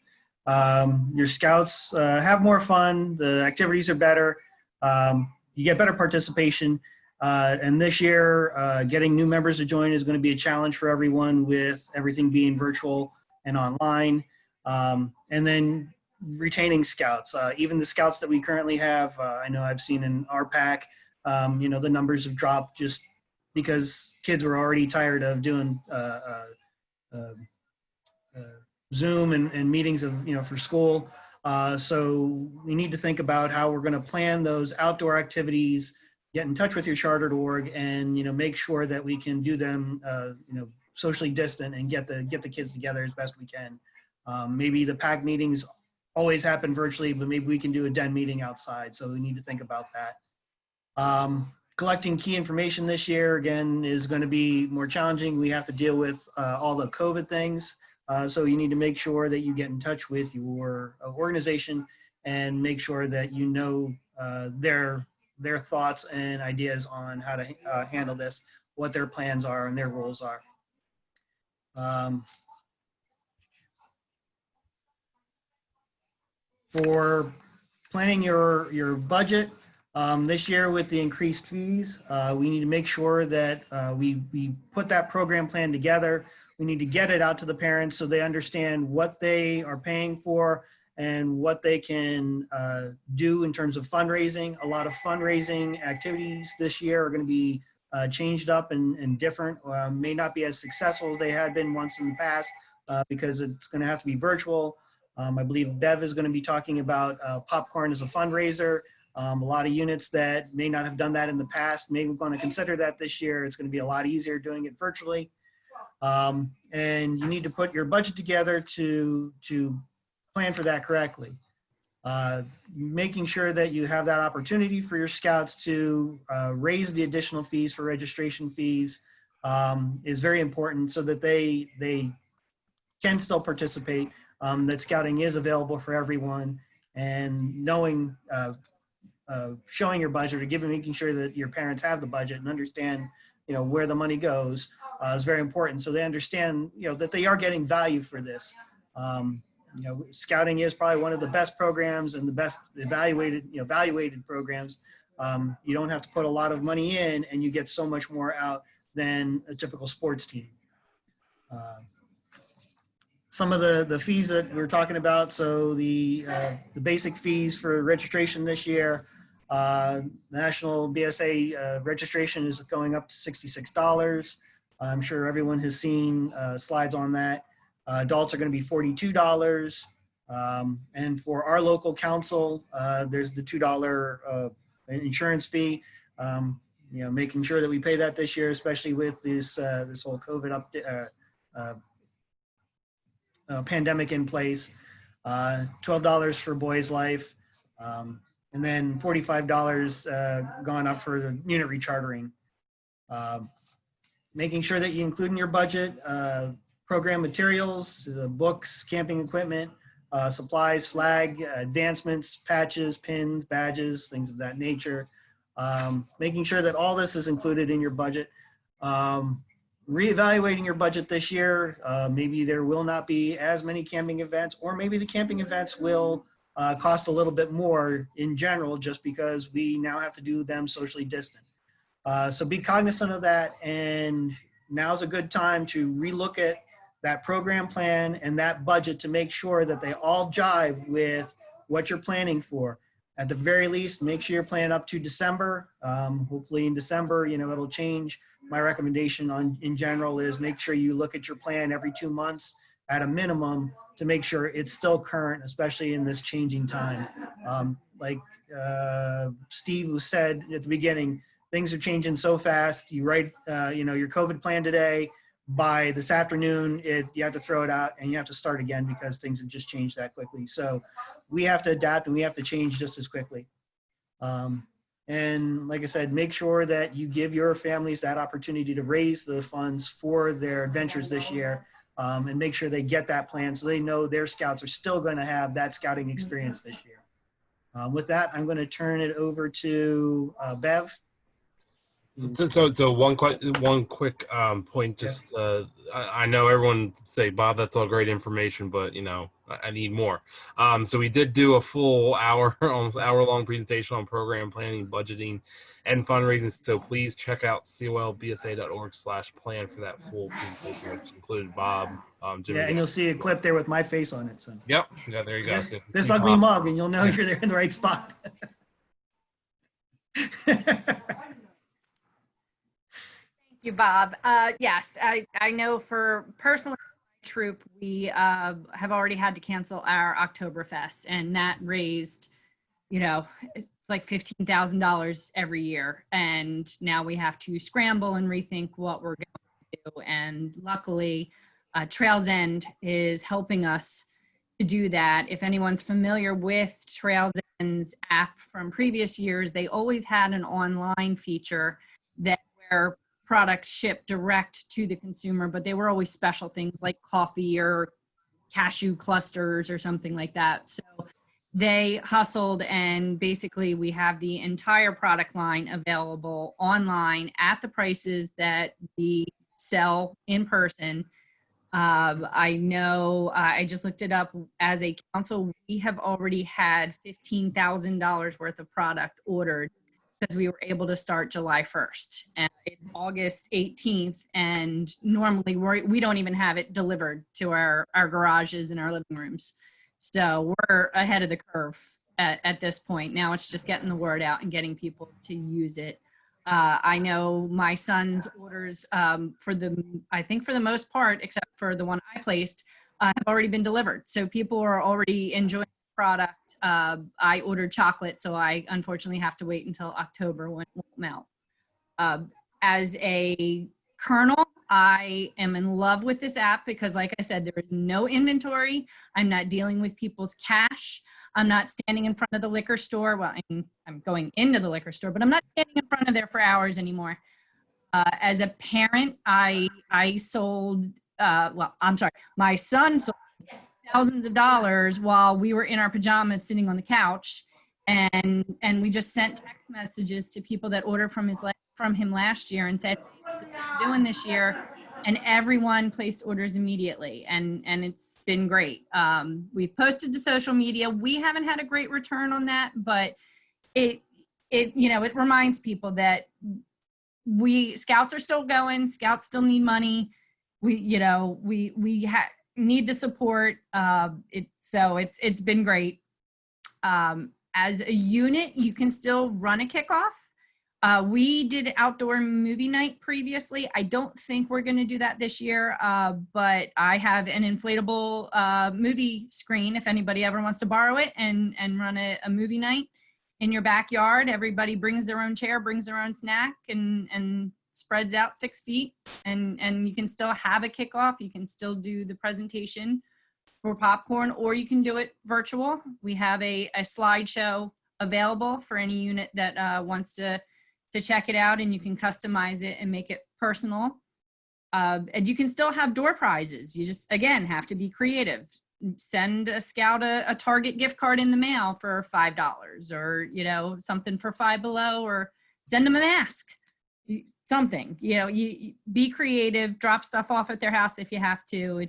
Your scouts have more fun. The activities are better. You get better participation. And this year, getting new members to join is going to be a challenge for everyone with everything being virtual and online. And then retaining scouts, even the scouts that we currently have. I know I've seen in our pack, the numbers have dropped just because kids were already tired of doing Zoom and meetings for school. So we need to think about how we're going to plan those outdoor activities, get in touch with your chartered org, and make sure that we can do them socially distant and get the kids together as best we can. Maybe the pack meetings always happen virtually, but maybe we can do a den meeting outside. So we need to think about that. Collecting key information this year, again, is going to be more challenging. We have to deal with all the COVID things. So you need to make sure that you get in touch with your organization and make sure that their thoughts and ideas on how to handle this, what their plans are and their roles are. For planning your budget this year with the increased fees, we need to make sure that we put that program plan together. We need to get it out to the parents so they understand what they are paying for and what they can do in terms of fundraising. A lot of fundraising activities this year are going to be changed up and different, may not be as successful as they had been once in the past because it's going to have to be virtual. I believe Bev is going to be talking about popcorn as a fundraiser. A lot of units that may not have done that in the past may want to consider that this year. It's going to be a lot easier doing it virtually. And you need to put your budget together to plan for that correctly. Making sure that you have that opportunity for your scouts to raise the additional fees for registration fees is very important so that they can still participate, that scouting is available for everyone, and knowing, showing your budget or making sure that your parents have the budget and understand, where the money goes is very important. So they understand, that they are getting value for this. Scouting is probably one of the best programs and the best evaluated programs. You don't have to put a lot of money in and you get so much more out than a typical sports team. Some of the fees that we're talking about. So the basic fees for registration this year, National BSA registration is going up to $66. I'm sure everyone has seen slides on that. Adults are going to be $42. And for our local council, there's the $2 insurance fee. Making sure that we pay that this year, especially with this whole COVID pandemic in place. $12 for Boys Life, and then $45 gone up for the unit rechartering. Making sure that you include in your budget program materials, books, camping equipment, supplies, flag, advancements, patches, pins, badges, things of that nature. Making sure that all this is included in your budget. Reevaluating your budget this year. Maybe there will not be as many camping events, or maybe the camping events will cost a little bit more in general, just because we now have to do them socially distant. So be cognizant of that, and now's a good time to relook at that program plan and that budget to make sure that they all jive with what you're planning for. At the very least, make sure you're planning up to December. Hopefully in December, it'll change. My recommendation in general is make sure you look at your plan every 2 months at a minimum to make sure it's still current, especially in this changing time. Like Steve said at the beginning, things are changing so fast. You write, your COVID plan today, by this afternoon, you have to throw it out and you have to start again because things have just changed that quickly. So we have to adapt and we have to change just as quickly. And like I said, make sure that you give your families that opportunity to raise the funds for their adventures this year, and make sure they get that plan so they know their scouts are still going to have that scouting experience this year. With that, I'm going to turn it over to Bev. So one quick point. Just I know everyone say, Bob, that's all great information, but I need more. So we did do a full hour, almost hour-long presentation on program planning, budgeting, and fundraising. So please check out colbsa.org/plan for that full presentation, which included Bob, Jimmy. Yeah, and you'll see a clip there with my face on it. So Yep. Yeah, there you go. So this see ugly Bob. mug, and you'll know you're there in the right spot. Thank you, Bob. Yes, I know for personally, troop, we have already had to cancel our Oktoberfest, and that raised, it's like $15,000 every year. And now we have to scramble and rethink what we're going to do. And luckily, Trails End is helping us to do that. If anyone's familiar with Trails End's app from previous years, they always had an online feature that where products shipped direct to the consumer, but they were always special things like coffee or cashew clusters or something like that. So they hustled, and basically we have the entire product line available online at the prices that we sell in person. I know, I just looked it up, as a council, we have already had $15,000 worth of product ordered because we were able to start July 1st, and it's August 18th, and normally we don't even have it delivered to our garages and our living rooms. So we're ahead of the curve at this point. Now it's just getting the word out and getting people to use it. I know my son's orders, I think for the most part, except for the one I placed, have already been delivered. So people are already enjoying the product. I ordered chocolate, so I unfortunately have to wait until October when it won't melt. As a colonel, I am in love with this app because, like I said, there is no inventory. I'm not dealing with people's cash. I'm not standing in front of the liquor store. Well, I'm going into the liquor store, but I'm not standing in front of there for hours anymore. As a parent, I sold, my son sold thousands of dollars while we were in our pajamas sitting on the couch. And we just sent text messages to people that ordered from him last year and said, "What are you doing this year?" And everyone placed orders immediately, and it's been great. We've posted to social media. We haven't had a great return on that, but it reminds people that Scouts are still going. Scouts still need money. We need the support. It's been great. As a unit, you can still run a kickoff. We did outdoor movie night previously. I don't think we're going to do that this year, but I have an inflatable movie screen if anybody ever wants to borrow it and run a movie night in your backyard. Everybody brings their own chair, brings their own snack, and spreads out 6 feet, and you can still have a kickoff. You can still do the presentation for popcorn, or you can do it virtual. We have a slideshow available for any unit that wants to check it out, and you can customize it and make it personal. And you can still have door prizes. You just, again, have to be creative. Send a scout a Target gift card in the mail for $5, or something for $5 Below, or send them a mask, something. You be creative, drop stuff off at their house if you have to.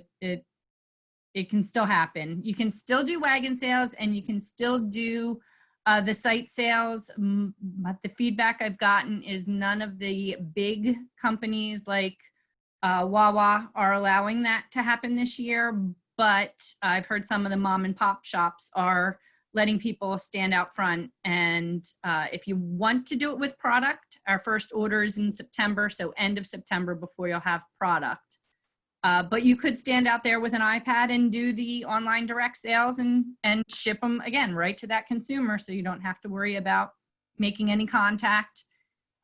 It can still happen. You can still do wagon sales, and you can still do the site sales. But the feedback I've gotten is none of the big companies like Wawa are allowing that to happen this year. But I've heard some of the mom and pop shops are letting people stand out front. And if you want to do it with product, our first order is in September, so end of September before you'll have product. But you could stand out there with an iPad and do the online direct sales and ship them, again, right to that consumer, so you don't have to worry about making any contact.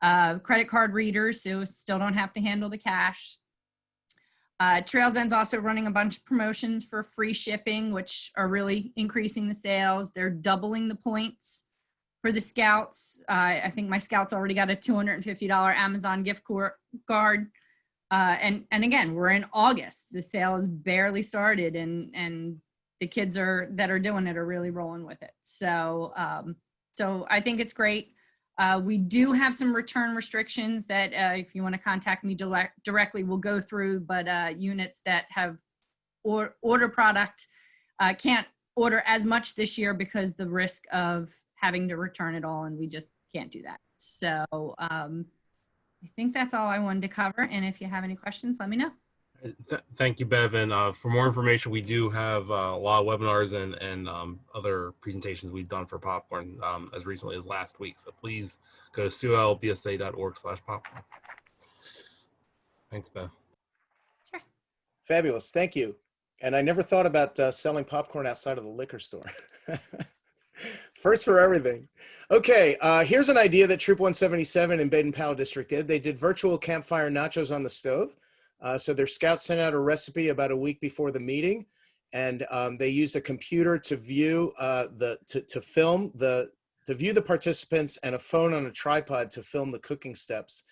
Credit card readers, so still don't have to handle the cash. Trails End's also running a bunch of promotions for free shipping, which are really increasing the sales. They're doubling the points for the Scouts. I think my Scouts already got a $250 Amazon gift card. And again, we're in August. The sale has barely started, and the kids that are doing it are really rolling with it. So I think it's great. We do have some return restrictions that if you want to contact me directly, we'll go through, but units that have order product can't order as much this year because the risk of having to return it all, and we just can't do that. So I think that's all I wanted to cover. And if you have any questions, let me know. Thank you, Bev. And for more information, we do have a lot of webinars and other presentations we've done for Popcorn as recently as last week. So please go to culbsa.org/popcorn. Thanks, Bev. Sure. Fabulous. Thank you. And I never thought about selling popcorn outside of the liquor store. First for everything. Okay, here's an idea that Troop 177 in Baden-Powell District did. They did virtual campfire nachos on the stove. So their scouts sent out a recipe about a week before the meeting, and they used a computer to view to view the participants, and a phone on a tripod to film the cooking steps.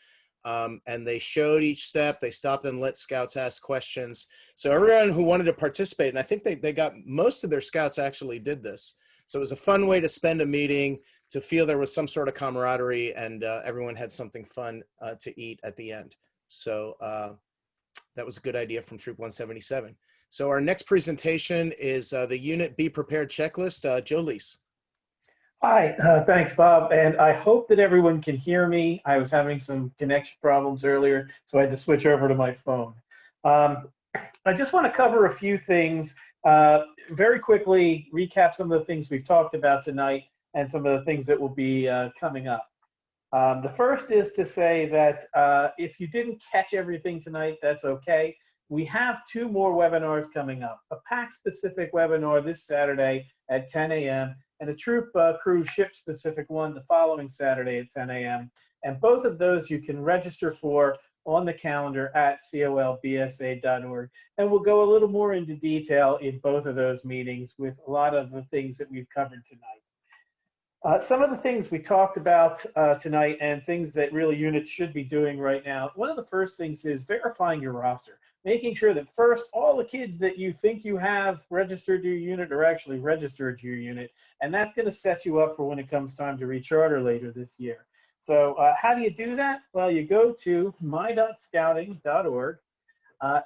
And they showed each step. They stopped and let scouts ask questions. So everyone who wanted to participate, and I think they got most of their scouts actually did this. So it was a fun way to spend a meeting, to feel there was some sort of camaraderie, and everyone had something fun to eat at the end. So that was a good idea from Troop 177. So our next presentation is the Unit Be Prepared checklist. Jolise. Hi, thanks, Bob. And I hope that everyone can hear me. I was having some connection problems earlier, so I had to switch over to my phone. I just want to cover a few things, very quickly recap some of the things we've talked about tonight and some of the things that will be coming up. The first is to say that if you didn't catch everything tonight, that's okay. We have 2 more webinars coming up, a PAC-specific webinar this Saturday at 10 a.m. and a troop crew ship-specific one the following Saturday at 10 a.m. And both of those you can register for on the calendar at colbsa.org. And we'll go a little more into detail in both of those meetings with a lot of the things that we've covered tonight. Some of the things we talked about tonight and things that really units should be doing right now. One of the first things is verifying your roster, making sure that first all the kids that you think you have registered to your unit are actually registered to your unit. And that's going to set you up for when it comes time to recharter later this year. So how do you do that? Well, you go to my.scouting.org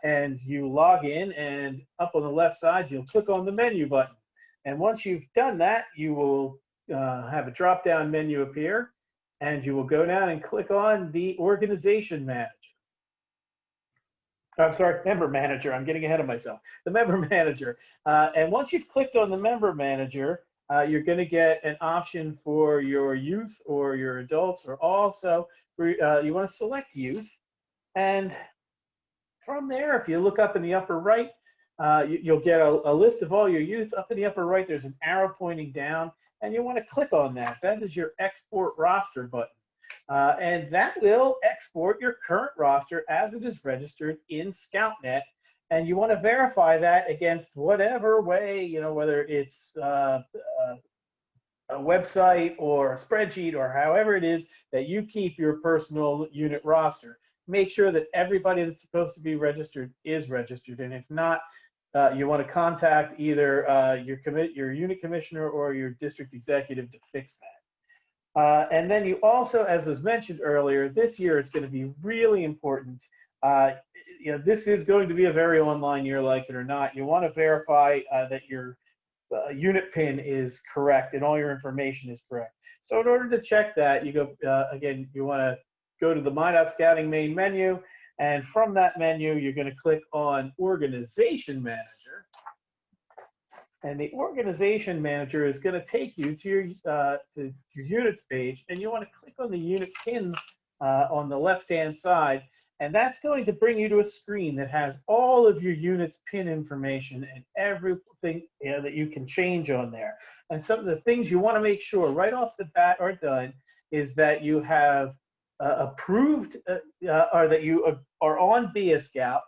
and you log in, and up on the left side, you'll click on the menu button. And once you've done that, you will have a drop-down menu appear, and you will go down and click on the organization manager. I'm sorry, member manager. I'm getting ahead of myself. The member manager. And once you've clicked on the member manager, you're going to get an option for your youth or your adults, or also you want to select youth. And from there, if you look up in the upper right, you'll get a list of all your youth. Up in the upper right, there's an arrow pointing down, and you want to click on that. That is your export roster button. And that will export your current roster as it is registered in ScoutNet. And you want to verify that against whatever way, you know, whether it's a website or a spreadsheet or however it is that you keep your personal unit roster. Make sure that everybody that's supposed to be registered is registered. And if not, you want to contact either your unit commissioner or your district executive to fix that. And then you also, as was mentioned earlier, this year it's going to be really important. You know, this is going to be a very online year, like it or not. You want to verify that your unit PIN is correct and all your information is correct. So in order to check that, you go, again, you want to go to the My.Scouting main menu, and from that menu, you're going to click on Organization Manager. And the Organization Manager is going to take you to your units page, and you want to click on the unit PIN on the left-hand side, and that's going to bring you to a screen that has all of your units PIN information and everything that you can change on there. And some of the things you want to make sure right off the bat are done is that you have approved or that you are on BScout,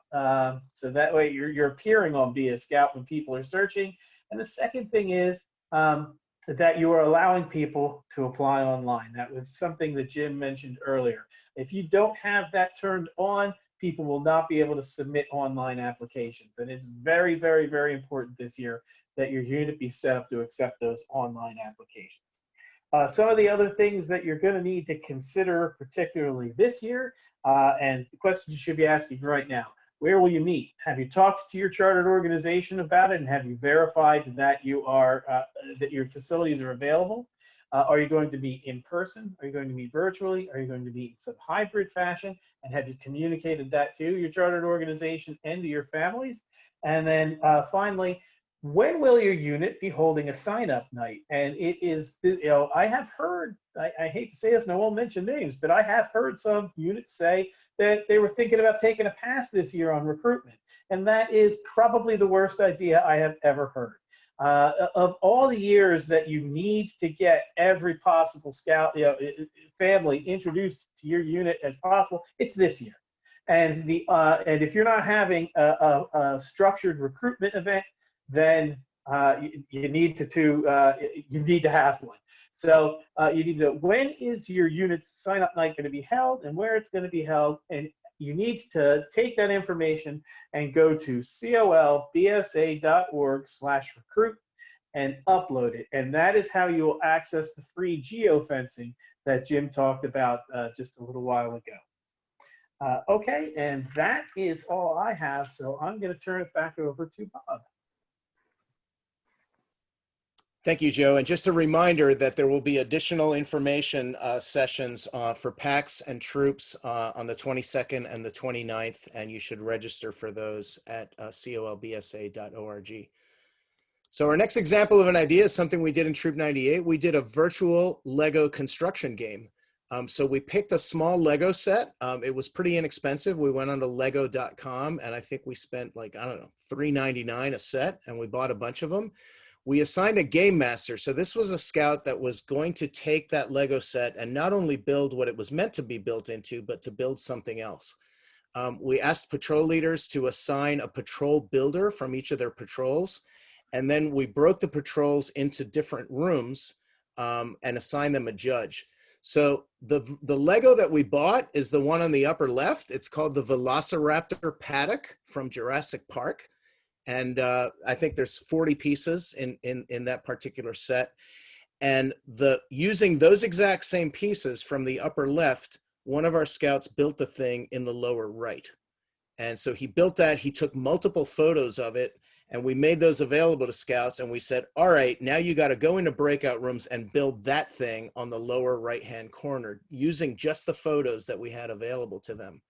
so that way you're appearing on BScout when people are searching. And the second thing is that you are allowing people to apply online. That was something that Jim mentioned earlier. If you don't have that turned on, people will not be able to submit online applications. And it's very, very, very important this year that your unit be set up to accept those online applications. Some of the other things that you're going to need to consider, particularly this year, and the questions you should be asking right now. Where will you meet? Have you talked to your chartered organization about it, and have you verified that you are that your facilities are available? Are you going to meet in person? Are you going to meet virtually? Are you going to meet in some hybrid fashion? And have you communicated that to your chartered organization and to your families? And then finally, when will your unit be holding a sign-up night? And it is, I have heard, I hate to say this, and I won't mention names, but I have heard some units say that they were thinking about taking a pass this year on recruitment. And that is probably the worst idea I have ever heard. Of all the years that you need to get every possible scout, family introduced to your unit as possible, it's this year. And and if you're not having a structured recruitment event, then you need to have one. So you need to, when is your unit's sign-up night going to be held and where it's going to be held? And you need to take that information and go to colbsa.org/recruit and upload it. And that is how you will access the free geofencing that Jim talked about just a little while ago. Okay, and that is all I have. So I'm going to turn it back over to Bob. Thank you, Joe. And just a reminder that there will be additional information sessions for PACs and troops on the 22nd and the 29th, and you should register for those at colbsa.org. So our next example of an idea is something we did in Troop 98. We did a virtual Lego construction game. So we picked a small Lego set. It was pretty inexpensive. We went on to lego.com, and I think we spent like, I don't know, $3.99 a set, and we bought a bunch of them. We assigned a game master. So this was a scout that was going to take that Lego set and not only build what it was meant to be built into, but to build something else. We asked patrol leaders to assign a patrol builder from each of their patrols. And then we broke the patrols into different rooms and assigned them a judge. So the Lego that we bought is the one on the upper left. It's called the Velociraptor Paddock from Jurassic Park. And I think there's 40 pieces in that particular set. And using those exact same pieces from the upper left, one of our scouts built the thing in the lower right. And so he built that, he took multiple photos of it, and we made those available to scouts. And we said, all right, now you got to go into breakout rooms and build that thing on the lower right-hand corner using just the photos that we had available to them.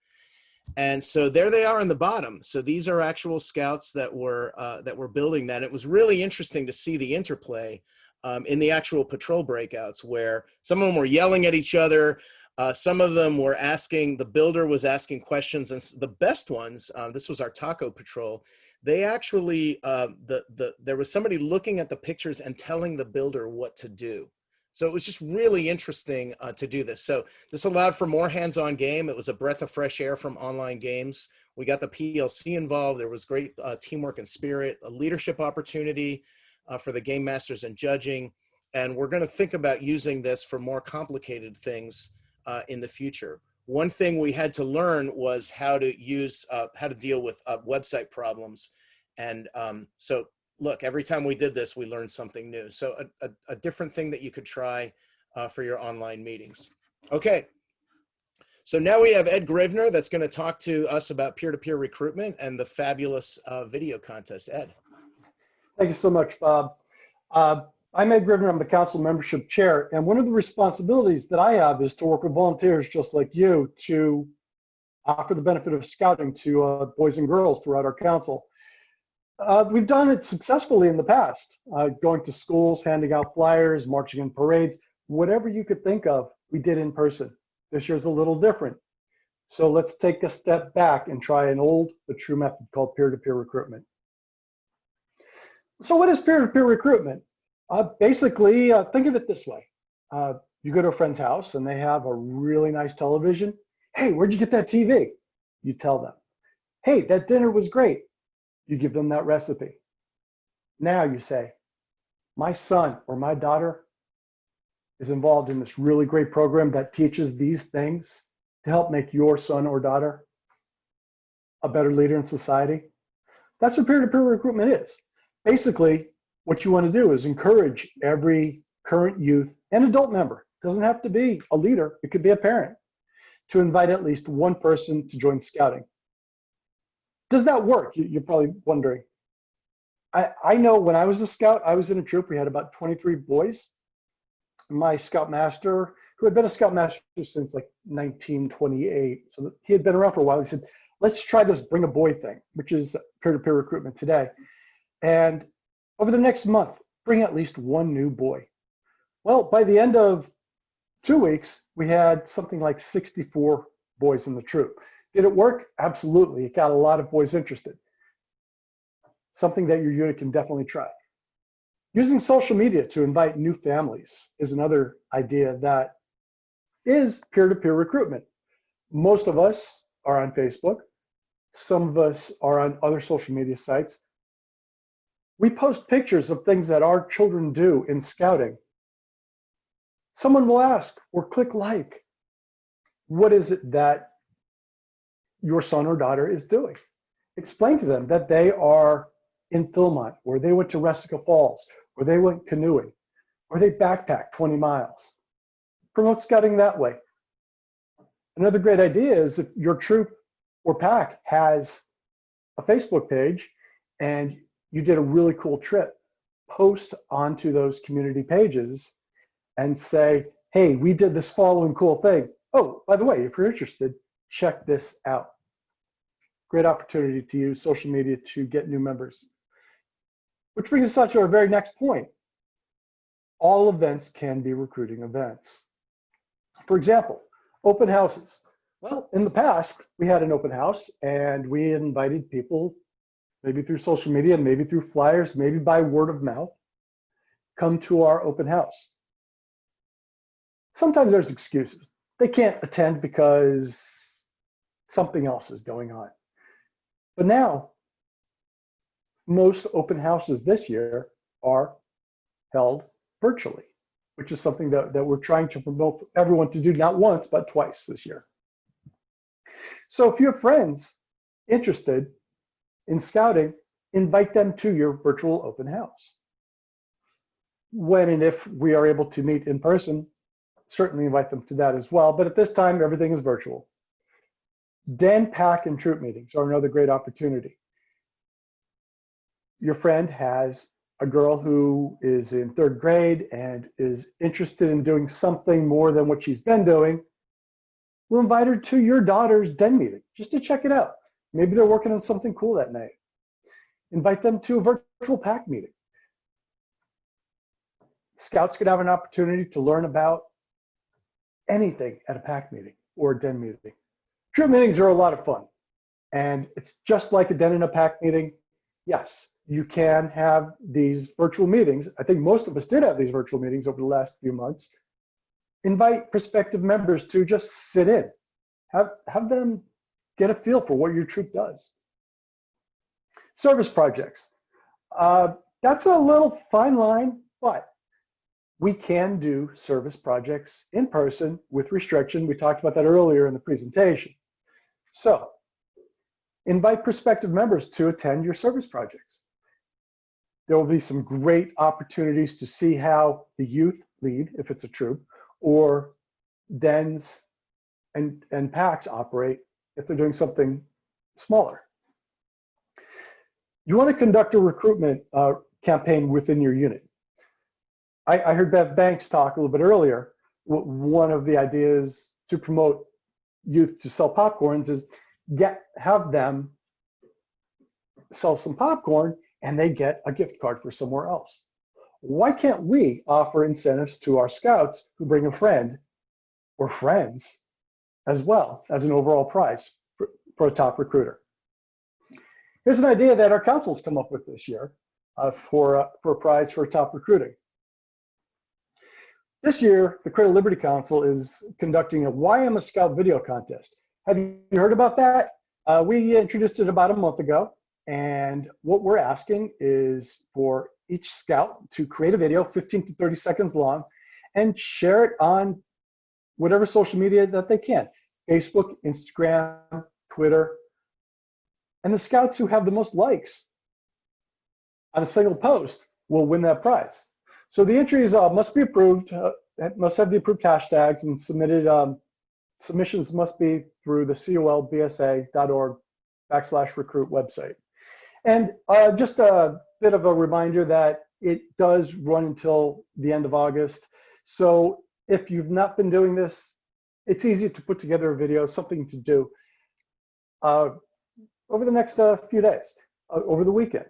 And so there they are on the bottom. So these are actual scouts that were building that. It was really interesting to see the interplay in the actual patrol breakouts, where some of them were yelling at each other. Some of them were the builder was asking questions, and the best ones, this was our taco patrol. They actually, there was somebody looking at the pictures and telling the builder what to do. So it was just really interesting to do this. So this allowed for more hands-on game. It was a breath of fresh air from online games. We got the PLC involved. There was great teamwork and spirit, a leadership opportunity for the game masters and judging. And we're going to think about using this for more complicated things in the future. One thing we had to learn was how to deal with website problems. And so look, every time we did this, we learned something new. So a different thing that you could try for your online meetings. Okay. So now we have Ed Grivner that's going to talk to us about peer-to-peer recruitment and the fabulous video contest. Ed. Thank you so much, Bob. I'm Ed Grivner. I'm the council membership chair. And one of the responsibilities that I have is to work with volunteers just like you to offer the benefit of scouting to boys and girls throughout our council. We've done it successfully in the past, going to schools, handing out flyers, marching in parades, whatever you could think of, we did in person. This year's a little different. So let's take a step back and try an old but true method called peer-to-peer recruitment. So what is peer-to-peer recruitment? Basically, think of it this way. You go to a friend's house and they have a really nice television. Hey, where'd you get that TV? You tell them. Hey, that dinner was great. You give them that recipe. Now you say, my son or my daughter is involved in this really great program that teaches these things to help make your son or daughter a better leader in society. That's what peer-to-peer recruitment is. Basically, what you want to do is encourage every current youth an adult member, doesn't have to be a leader, it could be a parent, to invite at least one person to join scouting. Does that work? You're probably wondering. I know when I was a scout, I was in a troop, we had about 23 boys. My scoutmaster, who had been a scoutmaster since like 1928, so he had been around for a while, he said, let's try this bring a boy thing, which is peer-to-peer recruitment today. And over the next month, bring at least one new boy. Well, by the end of 2 weeks, we had something like 64 boys in the troop. Did it work? Absolutely. It got a lot of boys interested. Something that your unit can definitely try. Using social media to invite new families is another idea that is peer-to-peer recruitment. Most of us are on Facebook. Some of us are on other social media sites. We post pictures of things that our children do in scouting. Someone will ask or click like. What is it that your son or daughter is doing? Explain to them that they are in Philmont, or they went to Resica Falls, or they went canoeing, or they backpacked 20 miles. Promote scouting that way. Another great idea is if your troop or pack has a Facebook page and you did a really cool trip, post onto those community pages and say, hey, we did this following cool thing. Oh, by the way, if you're interested, check this out. Great opportunity to use social media to get new members. Which brings us to our very next point. All events can be recruiting events. For example, open houses. Well, in the past, we had an open house and we invited people, maybe through social media, maybe through flyers, maybe by word of mouth, come to our open house. Sometimes there's excuses. They can't attend because something else is going on. But now, most open houses this year are held virtually, which is something that we're trying to promote everyone to do, not once, but twice this year. So if you have friends interested in scouting, invite them to your virtual open house. When and if we are able to meet in person, certainly invite them to that as well. But at this time, everything is virtual. Den, pack, and troop meetings are another great opportunity. Your friend has a girl who is in 3rd grade and is interested in doing something more than what she's been doing. We'll invite her to your daughter's den meeting just to check it out. Maybe they're working on something cool that night. Invite them to a virtual pack meeting. Scouts could have an opportunity to learn about anything at a pack meeting or a den meeting. Troop meetings are a lot of fun, and it's just like a den and a pack meeting. Yes, you can have these virtual meetings. I think most of us did have these virtual meetings over the last few months. Invite prospective members to just sit in. Have them get a feel for what your troop does. Service projects. That's a little fine line, but we can do service projects in person with restriction. We talked about that earlier in the presentation. So invite prospective members to attend your service projects. There will be some great opportunities to see how the youth lead, if it's a troop, or dens and packs operate if they're doing something smaller. You want to conduct a recruitment campaign within your unit. I heard Bev Banks talk a little bit earlier. One of the ideas to promote youth to sell popcorns is have them sell some popcorn and they get a gift card for somewhere else. Why can't we offer incentives to our scouts who bring a friend or friends as well as an overall prize for a top recruiter? Here's an idea that our council's come up with this year for a prize for top recruiting. This year, the Cradle Liberty Council is conducting a Why I'm a Scout video contest. Have you heard about that? We introduced it about a month ago, and what we're asking is for each scout to create a video 15 to 30 seconds long and share it on whatever social media that they can. Facebook, Instagram, Twitter. And the scouts who have the most likes on a single post will win that prize. So the entries must be approved must have the approved hashtags and submitted. Submissions must be through the colbsa.org/recruit website. And just a bit of a reminder that it does run until the end of August. So if you've not been doing this, it's easy to put together a video, something to do over the next few days, over the weekend.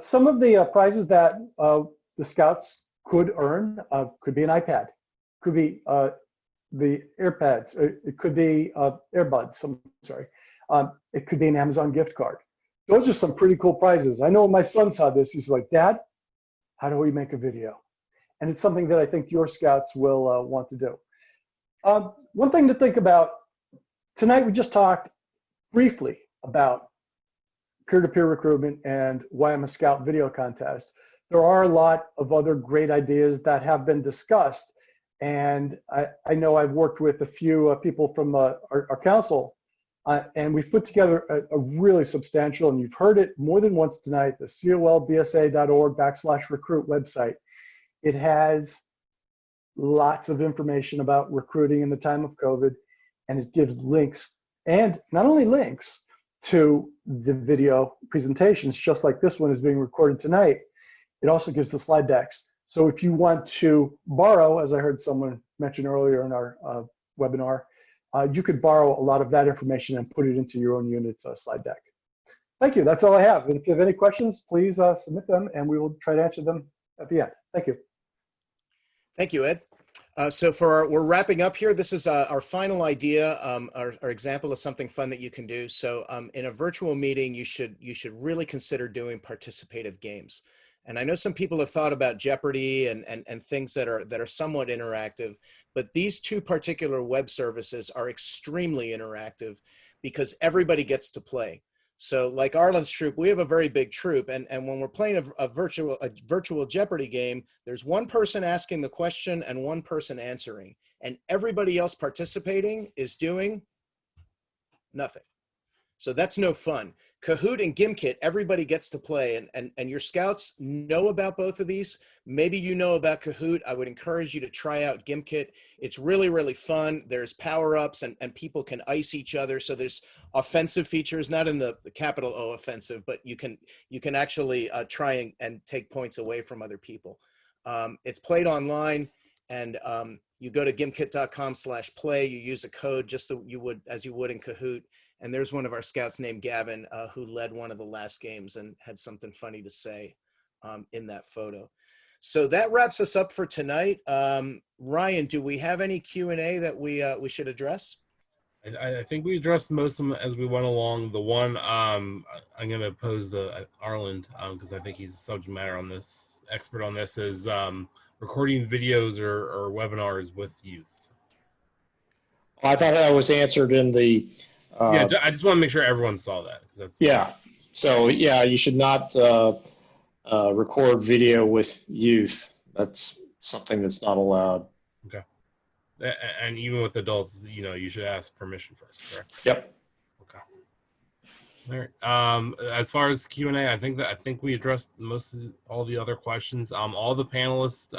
Some of the prizes that the Scouts could earn could be an iPad, could be the AirPads, it could be earbuds, I'm sorry. It could be an Amazon gift card. Those are some pretty cool prizes. I know when my son saw this, he's like, Dad, how do we make a video? And it's something that I think your Scouts will want to do. One thing to think about, tonight we just talked briefly about peer-to-peer recruitment and why I'm a Scout video contest. There are a lot of other great ideas that have been discussed. And I know I've worked with a few people from our council, and we've put together a really substantial, and you've heard it more than once tonight, the colbsa.org/recruit website. It has lots of information about recruiting in the time of COVID, and it gives links, and not only links to the video presentations, just like this one is being recorded tonight, it also gives the slide decks. So if you want to borrow, as I heard someone mention earlier in our webinar, you could borrow a lot of that information and put it into your own unit's slide deck. Thank you, that's all I have. And if you have any questions, please submit them and we will try to answer them at the end. Thank you. Thank you, Ed. So we're wrapping up here. This is our final idea, our example of something fun that you can do. So in a virtual meeting, you should really consider doing participative games. And I know some people have thought about Jeopardy and things that are somewhat interactive, but these two particular web services are extremely interactive because everybody gets to play. So like Arlen's troop, we have a very big troop, and when we're playing a virtual Jeopardy game, there's one person asking the question and one person answering, and everybody else participating is doing nothing. So that's no fun. Kahoot and Gimkit, everybody gets to play, and your Scouts know about both of these. Maybe you know about Kahoot. I would encourage you to try out Gimkit. It's really, really fun. There's power-ups and people can ice each other. So there's offensive features, not in the capital O offensive, but you can actually try and take points away from other people. It's played online, and you go to gimkit.com/play. You use a code just as you would in Kahoot. And there's one of our Scouts named Gavin who led one of the last games and had something funny to say in that photo. So that wraps us up for tonight. Ryan, do we have any Q&A that we should address? I think we addressed most of them as we went along. The one I'm going to pose the Arlen because I think he's a subject matter on this, expert on this, is recording videos or webinars with youth. I thought that was answered in the yeah, I just want to make sure everyone saw that. That's, yeah. So yeah, you should not record video with youth. That's something that's not allowed. Okay. And even with adults, you should ask permission first, correct? Yep. Okay. All right. As far as Q&A, I think we addressed all the other questions. All the panelists,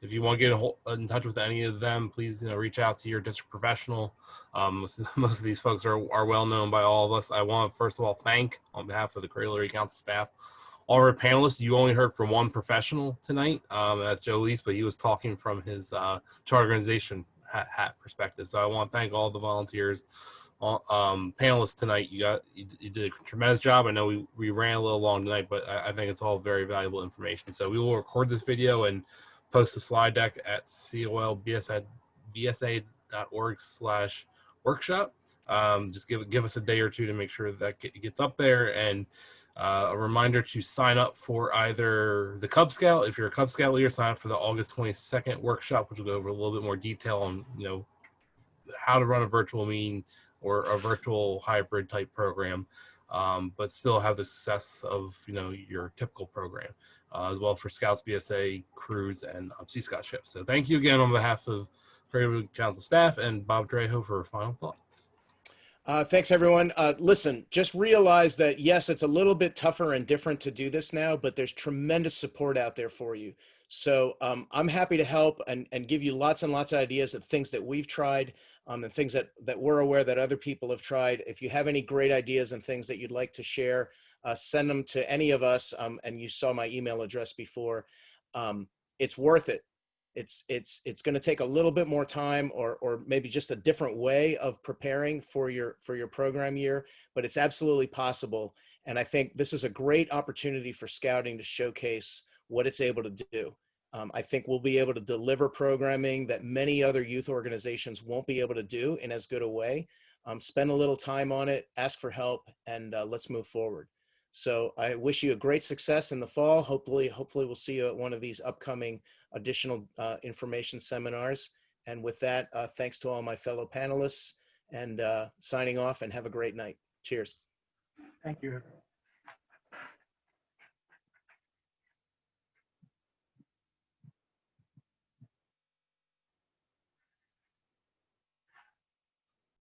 if you want to get in touch with any of them, please reach out to your district professional. Most of these folks are well known by all of us. I want to first of all thank, on behalf of the Craig Larry Council staff, all our panelists. You only heard from one professional tonight. That's Joe Leese, but he was talking from his charter organization hat perspective. So I want to thank all the volunteers. Panelists tonight, you did a tremendous job. I know we ran a little long tonight, but I think it's all very valuable information. So we will record this video and post the slide deck at colbsa.org/workshop. Just give us a day or two to make sure that gets up there, and a reminder to sign up for either the Cub Scout, if you're a Cub Scout leader, sign up for the August 22nd workshop, which will go over a little bit more detail on how to run a virtual meeting or a virtual hybrid type program, but still have the success of your typical program, as well for Scouts, BSA, crews, and Sea Scout ships. So thank you again on behalf of Craig Council staff and Bob Trejo for final thoughts. Thanks, everyone. Listen, just realize that, yes, it's a little bit tougher and different to do this now, but there's tremendous support out there for you. So I'm happy to help and give you lots and lots of ideas of things that we've tried and things that we're aware that other people have tried. If you have any great ideas and things that you'd like to share, send them to any of us. And you saw my email address before. It's worth it. It's going to take a little bit more time or maybe just a different way of preparing for your program year, but it's absolutely possible. And I think this is a great opportunity for Scouting to showcase what it's able to do. I think we'll be able to deliver programming that many other youth organizations won't be able to do in as good a way. Spend a little time on it, ask for help, and let's move forward. So I wish you a great success in the fall. Hopefully we'll see you at one of these upcoming additional information seminars. And with that, thanks to all my fellow panelists, and signing off, and have a great night. Cheers. Thank you.